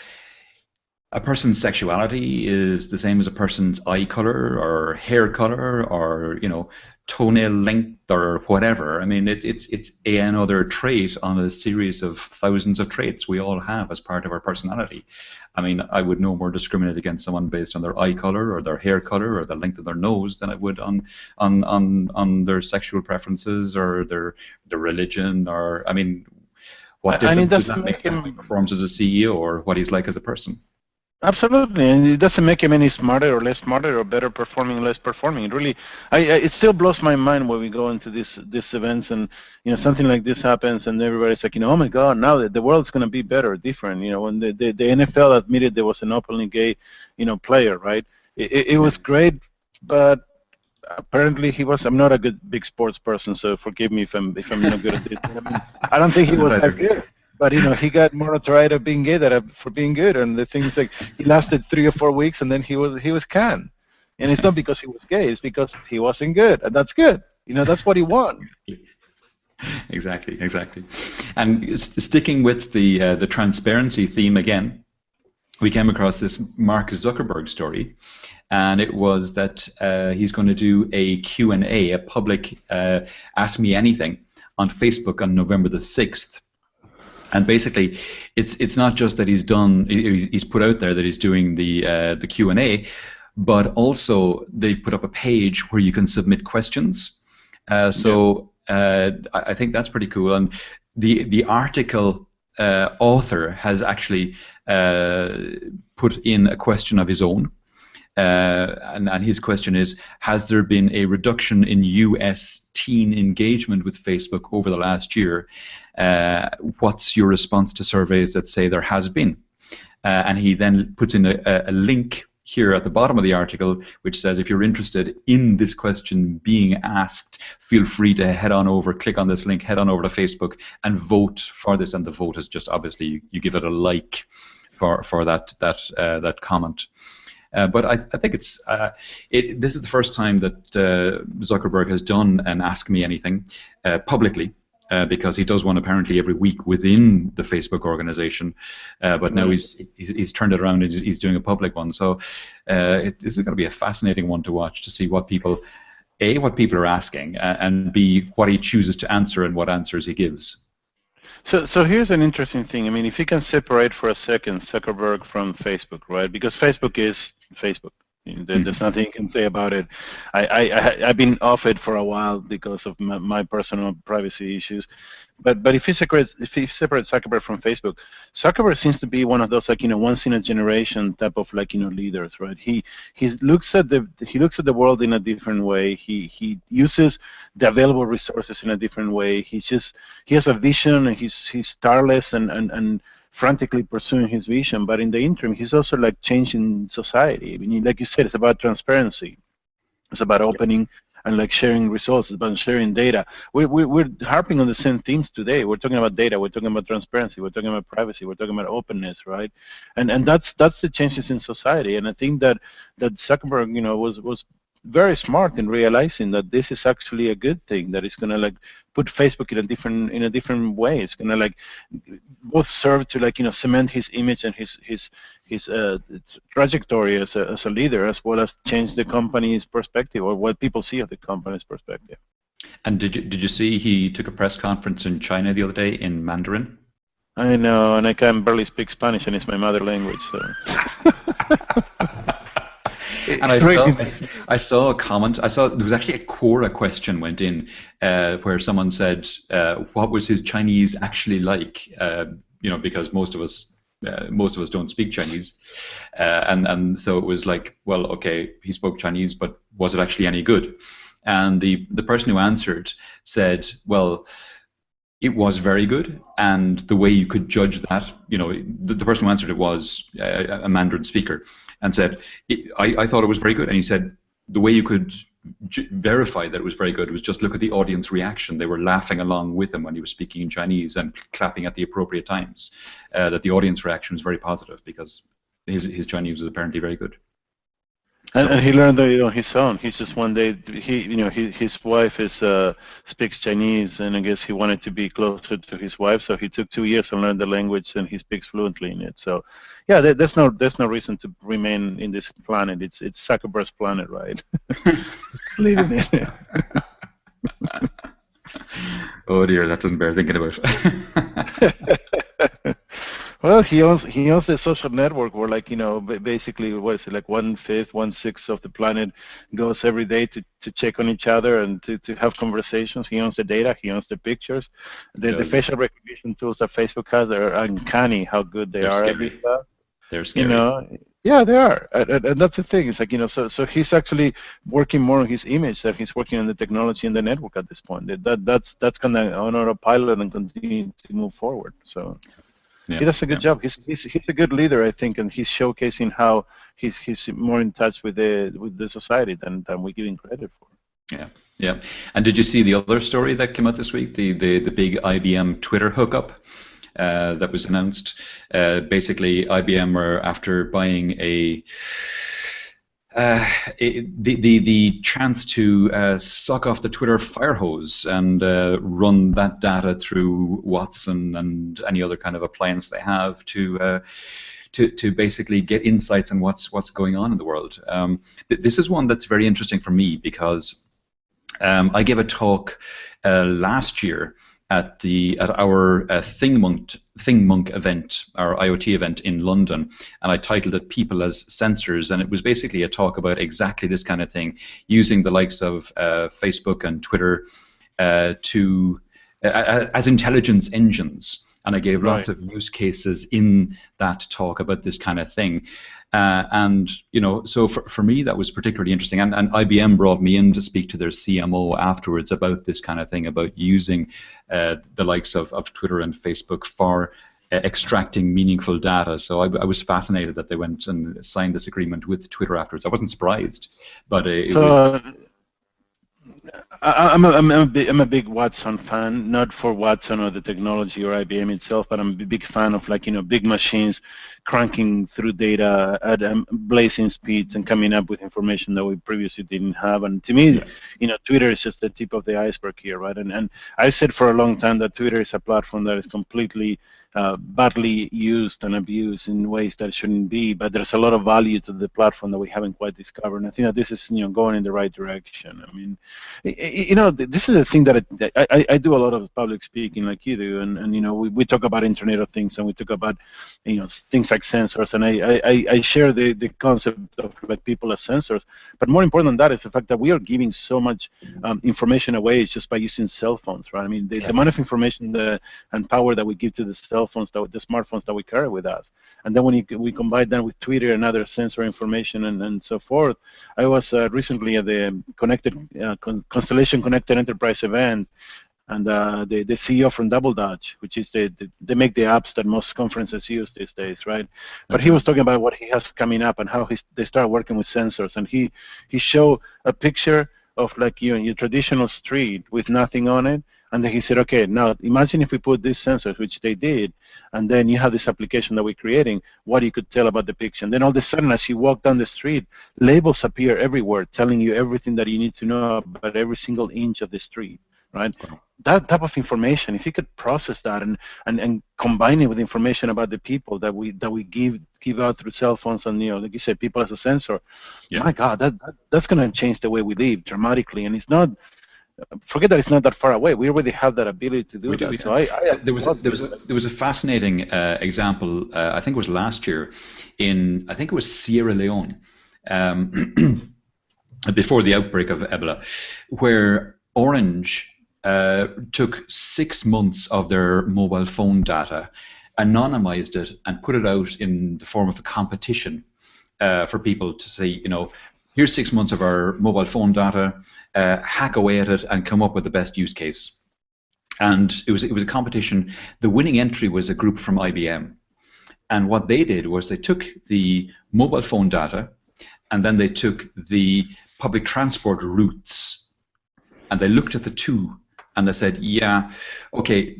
a person's sexuality is the same as a person's eye color or hair color or, you know, toenail length or whatever. I mean, it's another trait on a series of thousands of traits we all have as part of our personality. I mean, I would no more discriminate against someone based on their eye color or their hair color or the length of their nose than I would on their sexual preferences or their religion or, I mean, what difference does that make to how he performs as a CEO or what he's like as a person? Absolutely, and it doesn't make him any smarter or less smarter or better performing or less performing. It really, it still blows my mind when we go into these events and, you know, something like this happens and everybody's like, you know, oh my God, now the world's going to be better, different. You know, when the NFL admitted there was an openly gay, you know, player, right? It was great, but apparently he was. I'm not a big sports person, so forgive me if I'm not good at this. I mean, I don't think he was that good. But, you know, he got more notoriety of being gay for being good. And the thing is, like, he lasted 3 or 4 weeks, and then he was canned. And it's not because he was gay; it's because he wasn't good, and that's good. You know, that's what he won. Exactly. And sticking with the transparency theme again, we came across this Mark Zuckerberg story, and it was that he's going to do a Q&A, a public Ask Me Anything, on Facebook on November the 6th. And basically, it's not just that he's put out there that he's doing the Q&A, but also they've put up a page where you can submit questions. So I think that's pretty cool. And the article author has actually put in a question of his own. And his question is, has there been a reduction in US teen engagement with Facebook over the last year? What's your response to surveys that say there has been? And he then puts in a link here at the bottom of the article which says, if you're interested in this question being asked, feel free to head on over, click on this link, head on over to Facebook and vote for this. And the vote is just obviously you give it a like for that comment. But I think this is the first time that Zuckerberg has done an Ask Me Anything publicly, because he does one apparently every week within the Facebook organization. But now he's turned it around and he's doing a public one. So this is going to be a fascinating one to watch, to see what people are asking, and B, what he chooses to answer and what answers he gives. So here's an interesting thing. I mean, if you can separate for a second Zuckerberg from Facebook, right? Because Facebook is Facebook. There's nothing you can say about it. I've been off it for a while because of my personal privacy issues. But if you separate Zuckerberg from Facebook, Zuckerberg seems to be one of those, like, you know, once in a generation type of, like, you know, leaders, right? He looks at the world in a different way. He uses the available resources in a different way. He has a vision, and he's tireless and frantically pursuing his vision. But in the interim, he's also, like, changing society. I mean, like you said, it's about transparency. It's about opening and, like, sharing results. It's about sharing data. We're harping on the same themes today. We're talking about data. We're talking about transparency. We're talking about privacy. We're talking about openness, right? And that's the changes in society. And I think that Zuckerberg, you know, was very smart in realizing that this is actually a good thing, that it's going to, like, put Facebook in a different way. It's going to, like, both serve to, like, you know, cement his image and his trajectory as a leader, as well as change the company's perspective, or what people see of the company's perspective. And did you see he took a press conference in China the other day in Mandarin? I know, and I can barely speak Spanish, and it's my mother language, so. And I saw a comment. I saw there was actually a Quora question went in where someone said, what was his Chinese actually like? You know, because most of us don't speak Chinese, and so it was like, well, okay, he spoke Chinese, but was it actually any good? And the person who answered said, well, it was very good, and the way you could judge that, you know, the person who answered it was a Mandarin speaker, and said, I thought it was very good, and he said the way you could verify that it was very good was just look at the audience reaction. They were laughing along with him when he was speaking in Chinese and clapping at the appropriate times. That the audience reaction was very positive because his Chinese was apparently very good. And he learned that on his own. He's just one day his wife speaks Chinese, and I guess he wanted to be closer to his wife, so he took 2 years to learn the language, and he speaks fluently in it. So, yeah, there's no reason to remain in this planet. It's Zuckerberg's planet, right? Leave it in. Oh dear, that doesn't bear thinking about. Well, he owns the social network where, like, basically, what is it, like 1/5, 1/6 of the planet goes every day to check on each other and to have conversations. He owns the data. He owns the pictures. The facial recognition tools that Facebook has are uncanny how good they're are. Scary. They're scary. Yeah, they are, and that's the thing. It's like, so he's actually working more on his image than he's working on the technology and the network at this point. That's gonna on autopilot and continue to move forward. So. Yeah, he does a good job. He's a good leader, I think, and he's showcasing how he's more in touch with the society than we give him credit for. Yeah. And did you see the other story that came out this week? The big IBM Twitter hookup that was announced. Basically, IBM were after buying the chance to suck off the Twitter fire hose and run that data through Watson and any other kind of appliance they have to basically get insights on what's going on in the world. This is one that's very interesting for me because I gave a talk last year at our ThingMonk event, our IoT event in London, and I titled it "People as Sensors," and it was basically a talk about exactly this kind of thing, using the likes of Facebook and Twitter as intelligence engines. And I gave lots of use cases in that talk about this kind of thing. So for me, that was particularly interesting. And IBM brought me in to speak to their CMO afterwards about this kind of thing, about using the likes of Twitter and Facebook for extracting meaningful data. So I was fascinated that they went and signed this agreement with Twitter afterwards. I wasn't surprised, but it was... I'm a big Watson fan, not for Watson or the technology or IBM itself, but I'm a big fan of, like, big machines cranking through data at blazing speeds and coming up with information that we previously didn't have. And to me, Twitter is just the tip of the iceberg here, right? And I said for a long time that Twitter is a platform that is completely badly used and abused in ways that shouldn't be, but there's a lot of value to the platform that we haven't quite discovered. And I think that this is going in the right direction. I mean, this is a thing that I do a lot of public speaking, like you do, and we talk about Internet of Things, and we talk about things like sensors, and I share the concept of, like, people as sensors. But more important than that is the fact that we are giving so much information away just by using cell phones, right? I mean, the amount of information and power that we give to the cell phones, the smartphones that we carry with us. And then when we combine that with Twitter and other sensor information and so forth. I was recently at the Constellation Connected Enterprise event, and the CEO from Double Dutch, which is they make the apps that most conferences use these days, right? But he was talking about what he has coming up and how they start working with sensors, and he showed a picture of, like, your traditional street with nothing on it. And then he said, okay, now imagine if we put these sensors, which they did, and then you have this application that we're creating, what you could tell about the picture. And then all of a sudden, as you walk down the street, labels appear everywhere, telling you everything that you need to know about every single inch of the street, right? That type of information, if you could process that and combine it with information about the people that we give out through cell phones and, like you said, people as a sensor, my God, that's going to change the way we live dramatically. And it's not... Forget that it's not that far away. We already have that ability to do that. So there was a fascinating example. I think it was last year in Sierra Leone, before the outbreak of Ebola, where Orange took 6 months of their mobile phone data, anonymized it, and put it out in the form of a competition for people to say, here's 6 months of our mobile phone data, hack away at it and come up with the best use case. And it was a competition. The winning entry was a group from IBM. And what they did was they took the mobile phone data and then they took the public transport routes, and they looked at the two, and they said, yeah, okay,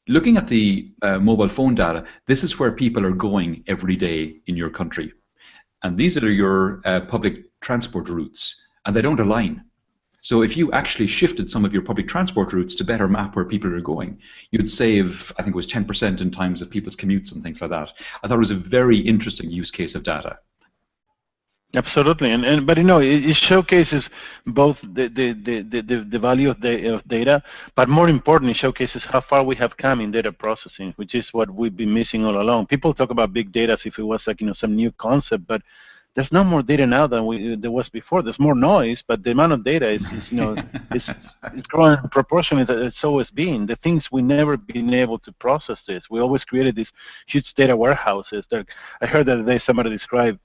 looking at the mobile phone data, this is where people are going every day in your country. And these are your public transport routes, and they don't align. So if you actually shifted some of your public transport routes to better map where people are going, you'd save, I think it was 10% in times of people's commutes and things like that. I thought it was a very interesting use case of data. Absolutely, but you know, it showcases both the value of data, but more importantly, it showcases how far we have come in data processing, which is what we've been missing all along. People talk about big data as if it was like, you know, some new concept, but there's no more data now than there was before. There's more noise, but the amount of data is you know, it's growing proportionally as it's always been. The things we never been able to process this. We always created these huge data warehouses. I heard the other day somebody describe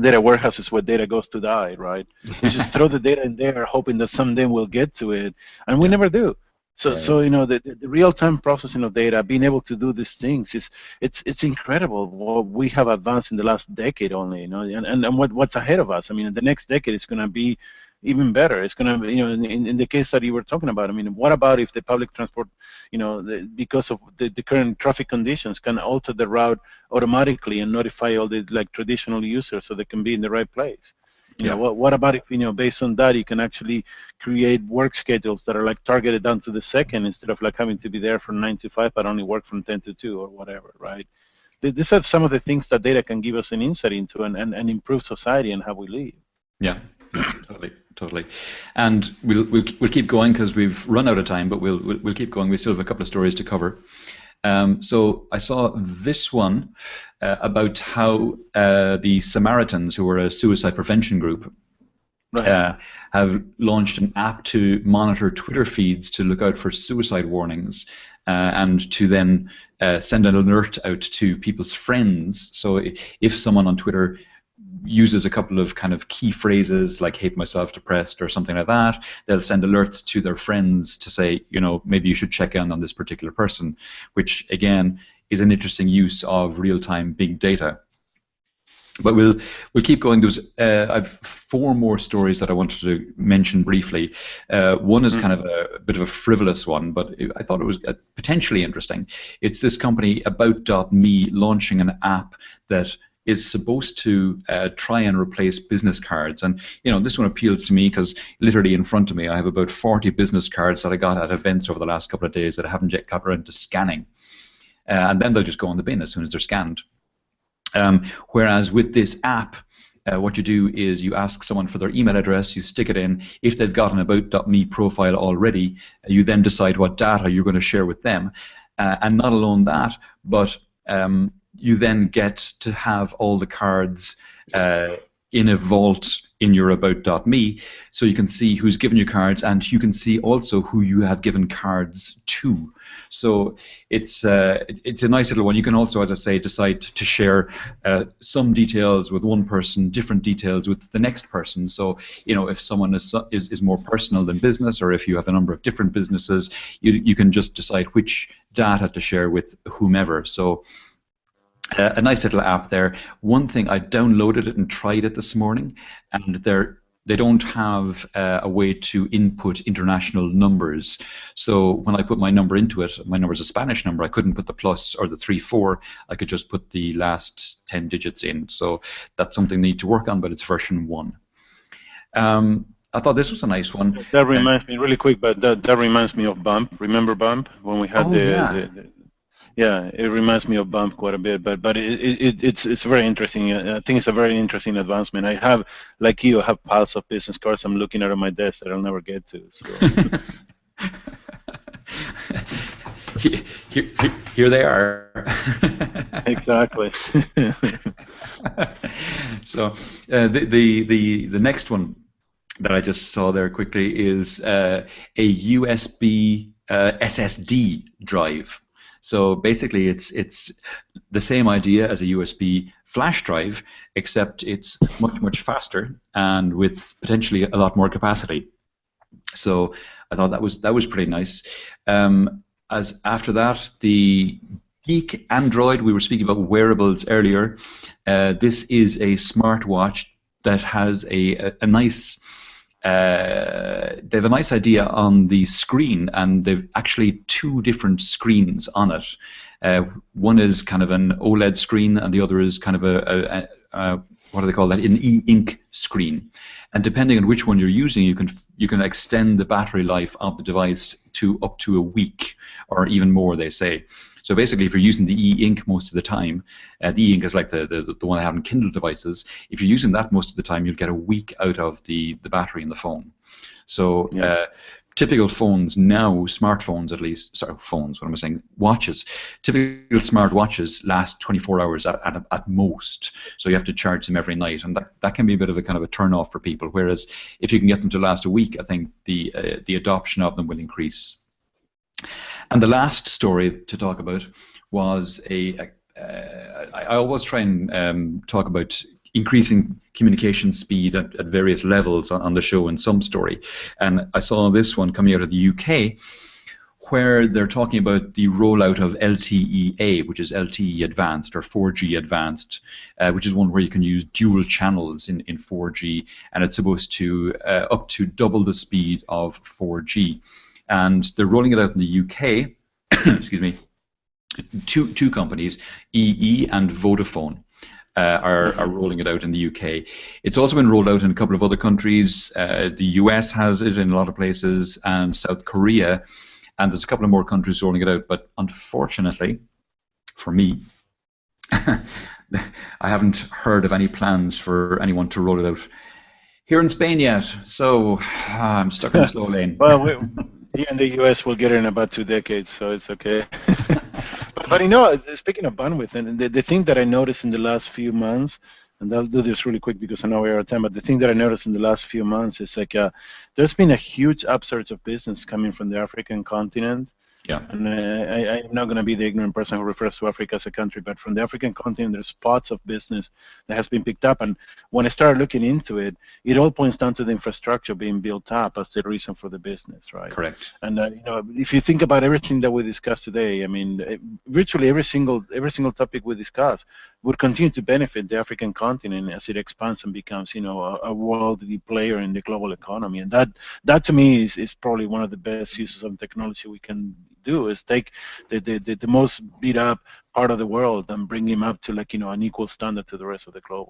data warehouses where data goes to die, right? We just throw the data in there, hoping that someday we'll get to it, and we never do. So you know, the real-time processing of data, being able to do these things, it's incredible what we have advanced in the last decade only, you know, and what's ahead of us. I mean, in the next decade, it's going to be even better. It's going to be, you know, in the case that you were talking about. I mean, what about if the public transport, you know, because of the current traffic conditions, can alter the route automatically and notify all the like traditional users so they can be in the right place? You know, what about if, you know, based on that, you can actually create work schedules that are like targeted down to the second instead of like having to be there from 9 to 5 but only work from 10 to 2 or whatever, right? These are some of the things that data can give us an insight into and improve society and how we live. Yeah, totally. And we'll keep going because we've run out of time, but we'll keep going. We still have a couple of stories to cover. So I saw this one about how the Samaritans, who are a suicide prevention group, have launched an app to monitor Twitter feeds to look out for suicide warnings and to then send an alert out to people's friends. So if someone on Twitter uses a couple of kind of key phrases like hate myself, depressed, or something like that, they'll send alerts to their friends to say, you know, maybe you should check in on this particular person, which again is an interesting use of real-time big data. But we'll keep going. I've 4 more stories that I wanted to mention briefly. One is kind of a bit of a frivolous one, but I thought it was potentially interesting. It's this company About.me launching an app that is supposed to try and replace business cards. And, you know, this one appeals to me because literally in front of me I have about 40 business cards that I got at events over the last couple of days that I haven't yet got around to scanning. And then they'll just go in the bin as soon as they're scanned. Whereas with this app, what you do is you ask someone for their email address, you stick it in. If they've got an About.me profile already, you then decide what data you're going to share with them. And not alone that, but you then get to have all the cards in a vault in your About.me, so you can see who's given you cards, and you can see also who you have given cards to. So it's a nice little one. You can also, as I say, decide to share some details with one person, different details with the next person. So, you know, if someone is more personal than business, or if you have a number of different businesses, you can just decide which data to share with whomever. So a nice little app there. One thing, I downloaded it and tried it this morning, and they don't have a way to input international numbers. So when I put my number into it, my number is a Spanish number, I couldn't put the plus or the 34, I could just put the last 10 digits in. So that's something they need to work on, but it's version 1. I thought this was a nice one. That reminds me, really quick, but that reminds me of Bump. Remember Bump? When we had yeah, it reminds me of Bump quite a bit, but it's very interesting. I think it's a very interesting advancement. I have, like you, I have piles of business cards I'm looking at on my desk that I'll never get to. So. Here they are. Exactly. So the next one that I just saw there quickly is a USB SSD drive. So basically, it's the same idea as a USB flash drive, except it's much faster and with potentially a lot more capacity. So I thought that was pretty nice. As after that, the Geek Android. We were speaking about wearables earlier. This is a smartwatch that has a nice. They have a nice idea on the screen, and they've actually two different screens on it. One is kind of an OLED screen, and the other is kind of a what do they call that? An e-ink screen. And depending on which one you're using, you can extend the battery life of the device to up to a week or even more, they say. So basically, if you're using the e-ink most of the time, the e-ink is like the one I have in Kindle devices. If you're using that most of the time, you'll get a week out of the battery in the phone. So typical phones now, smartphones at least, sorry, phones, what am I saying? Watches. Typical smart watches last 24 hours at most. So you have to charge them every night, and that can be a bit of a kind of a turn off for people. Whereas if you can get them to last a week, I think the adoption of them will increase. And the last story to talk about was I always try and talk about increasing communication speed at various levels on the show in some story. And I saw this one coming out of the UK where they're talking about the rollout of LTE-A, which is LTE Advanced or 4G Advanced, which is one where you can use dual channels in 4G, and it's supposed to up to double the speed of 4G. And they're rolling it out in the UK. Excuse me. Two companies, EE and Vodafone, are rolling it out in the UK. It's also been rolled out in a couple of other countries. The US has it in a lot of places, and South Korea, and there's a couple of more countries rolling it out. But unfortunately, for me, I haven't heard of any plans for anyone to roll it out here in Spain yet. So I'm stuck in the slow lane. Well, here in the U.S. we'll get it in about 2 decades, so it's okay. but you know, speaking of bandwidth, and the thing that I noticed in the last few months, and I'll do this really quick because I know we're out of time, but the thing that I noticed in the last few months is like there's been a huge upsurge of business coming from the African continent. Yeah. And I'm not going to be the ignorant person who refers to Africa as a country, but from the African continent, there's spots of business that has been picked up. And when I started looking into it, it all points down to the infrastructure being built up as the reason for the business, right? Correct. And you know, if you think about everything that we discussed today, I mean, virtually every single topic we discuss would continue to benefit the African continent as it expands and becomes, you know, a worldly player in the global economy. And that to me is probably one of the best uses of technology we can do, is take the most beat up part of the world and bring him up to, like, you know, an equal standard to the rest of the globe.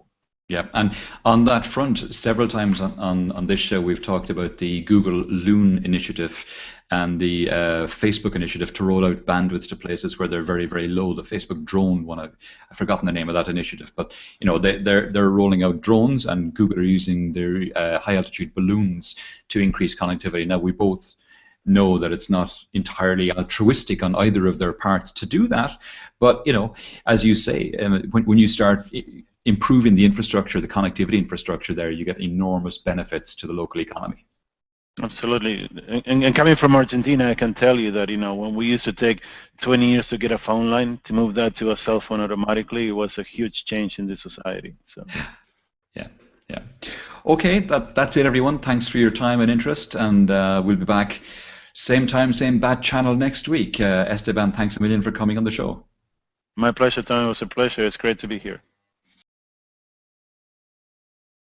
Yeah, and on that front, several times on this show, we've talked about the Google Loon initiative and the Facebook initiative to roll out bandwidth to places where they're very, very low. The Facebook drone one, I've forgotten the name of that initiative, but you know, they're rolling out drones, and Google are using their high altitude balloons to increase connectivity. Now, we both know that it's not entirely altruistic on either of their parts to do that, but you know, as you say, when you start improving the infrastructure, the connectivity infrastructure there, you get enormous benefits to the local economy. Absolutely. And coming from Argentina, I can tell you that, you know, when we used to take 20 years to get a phone line, to move that to a cell phone automatically, it was a huge change in the society. So yeah. Okay, that's it, everyone. Thanks for your time and interest, and we'll be back same time, same bad channel next week. Esteban, thanks a million for coming on the show. My pleasure, Tom. It was a pleasure. It's great to be here.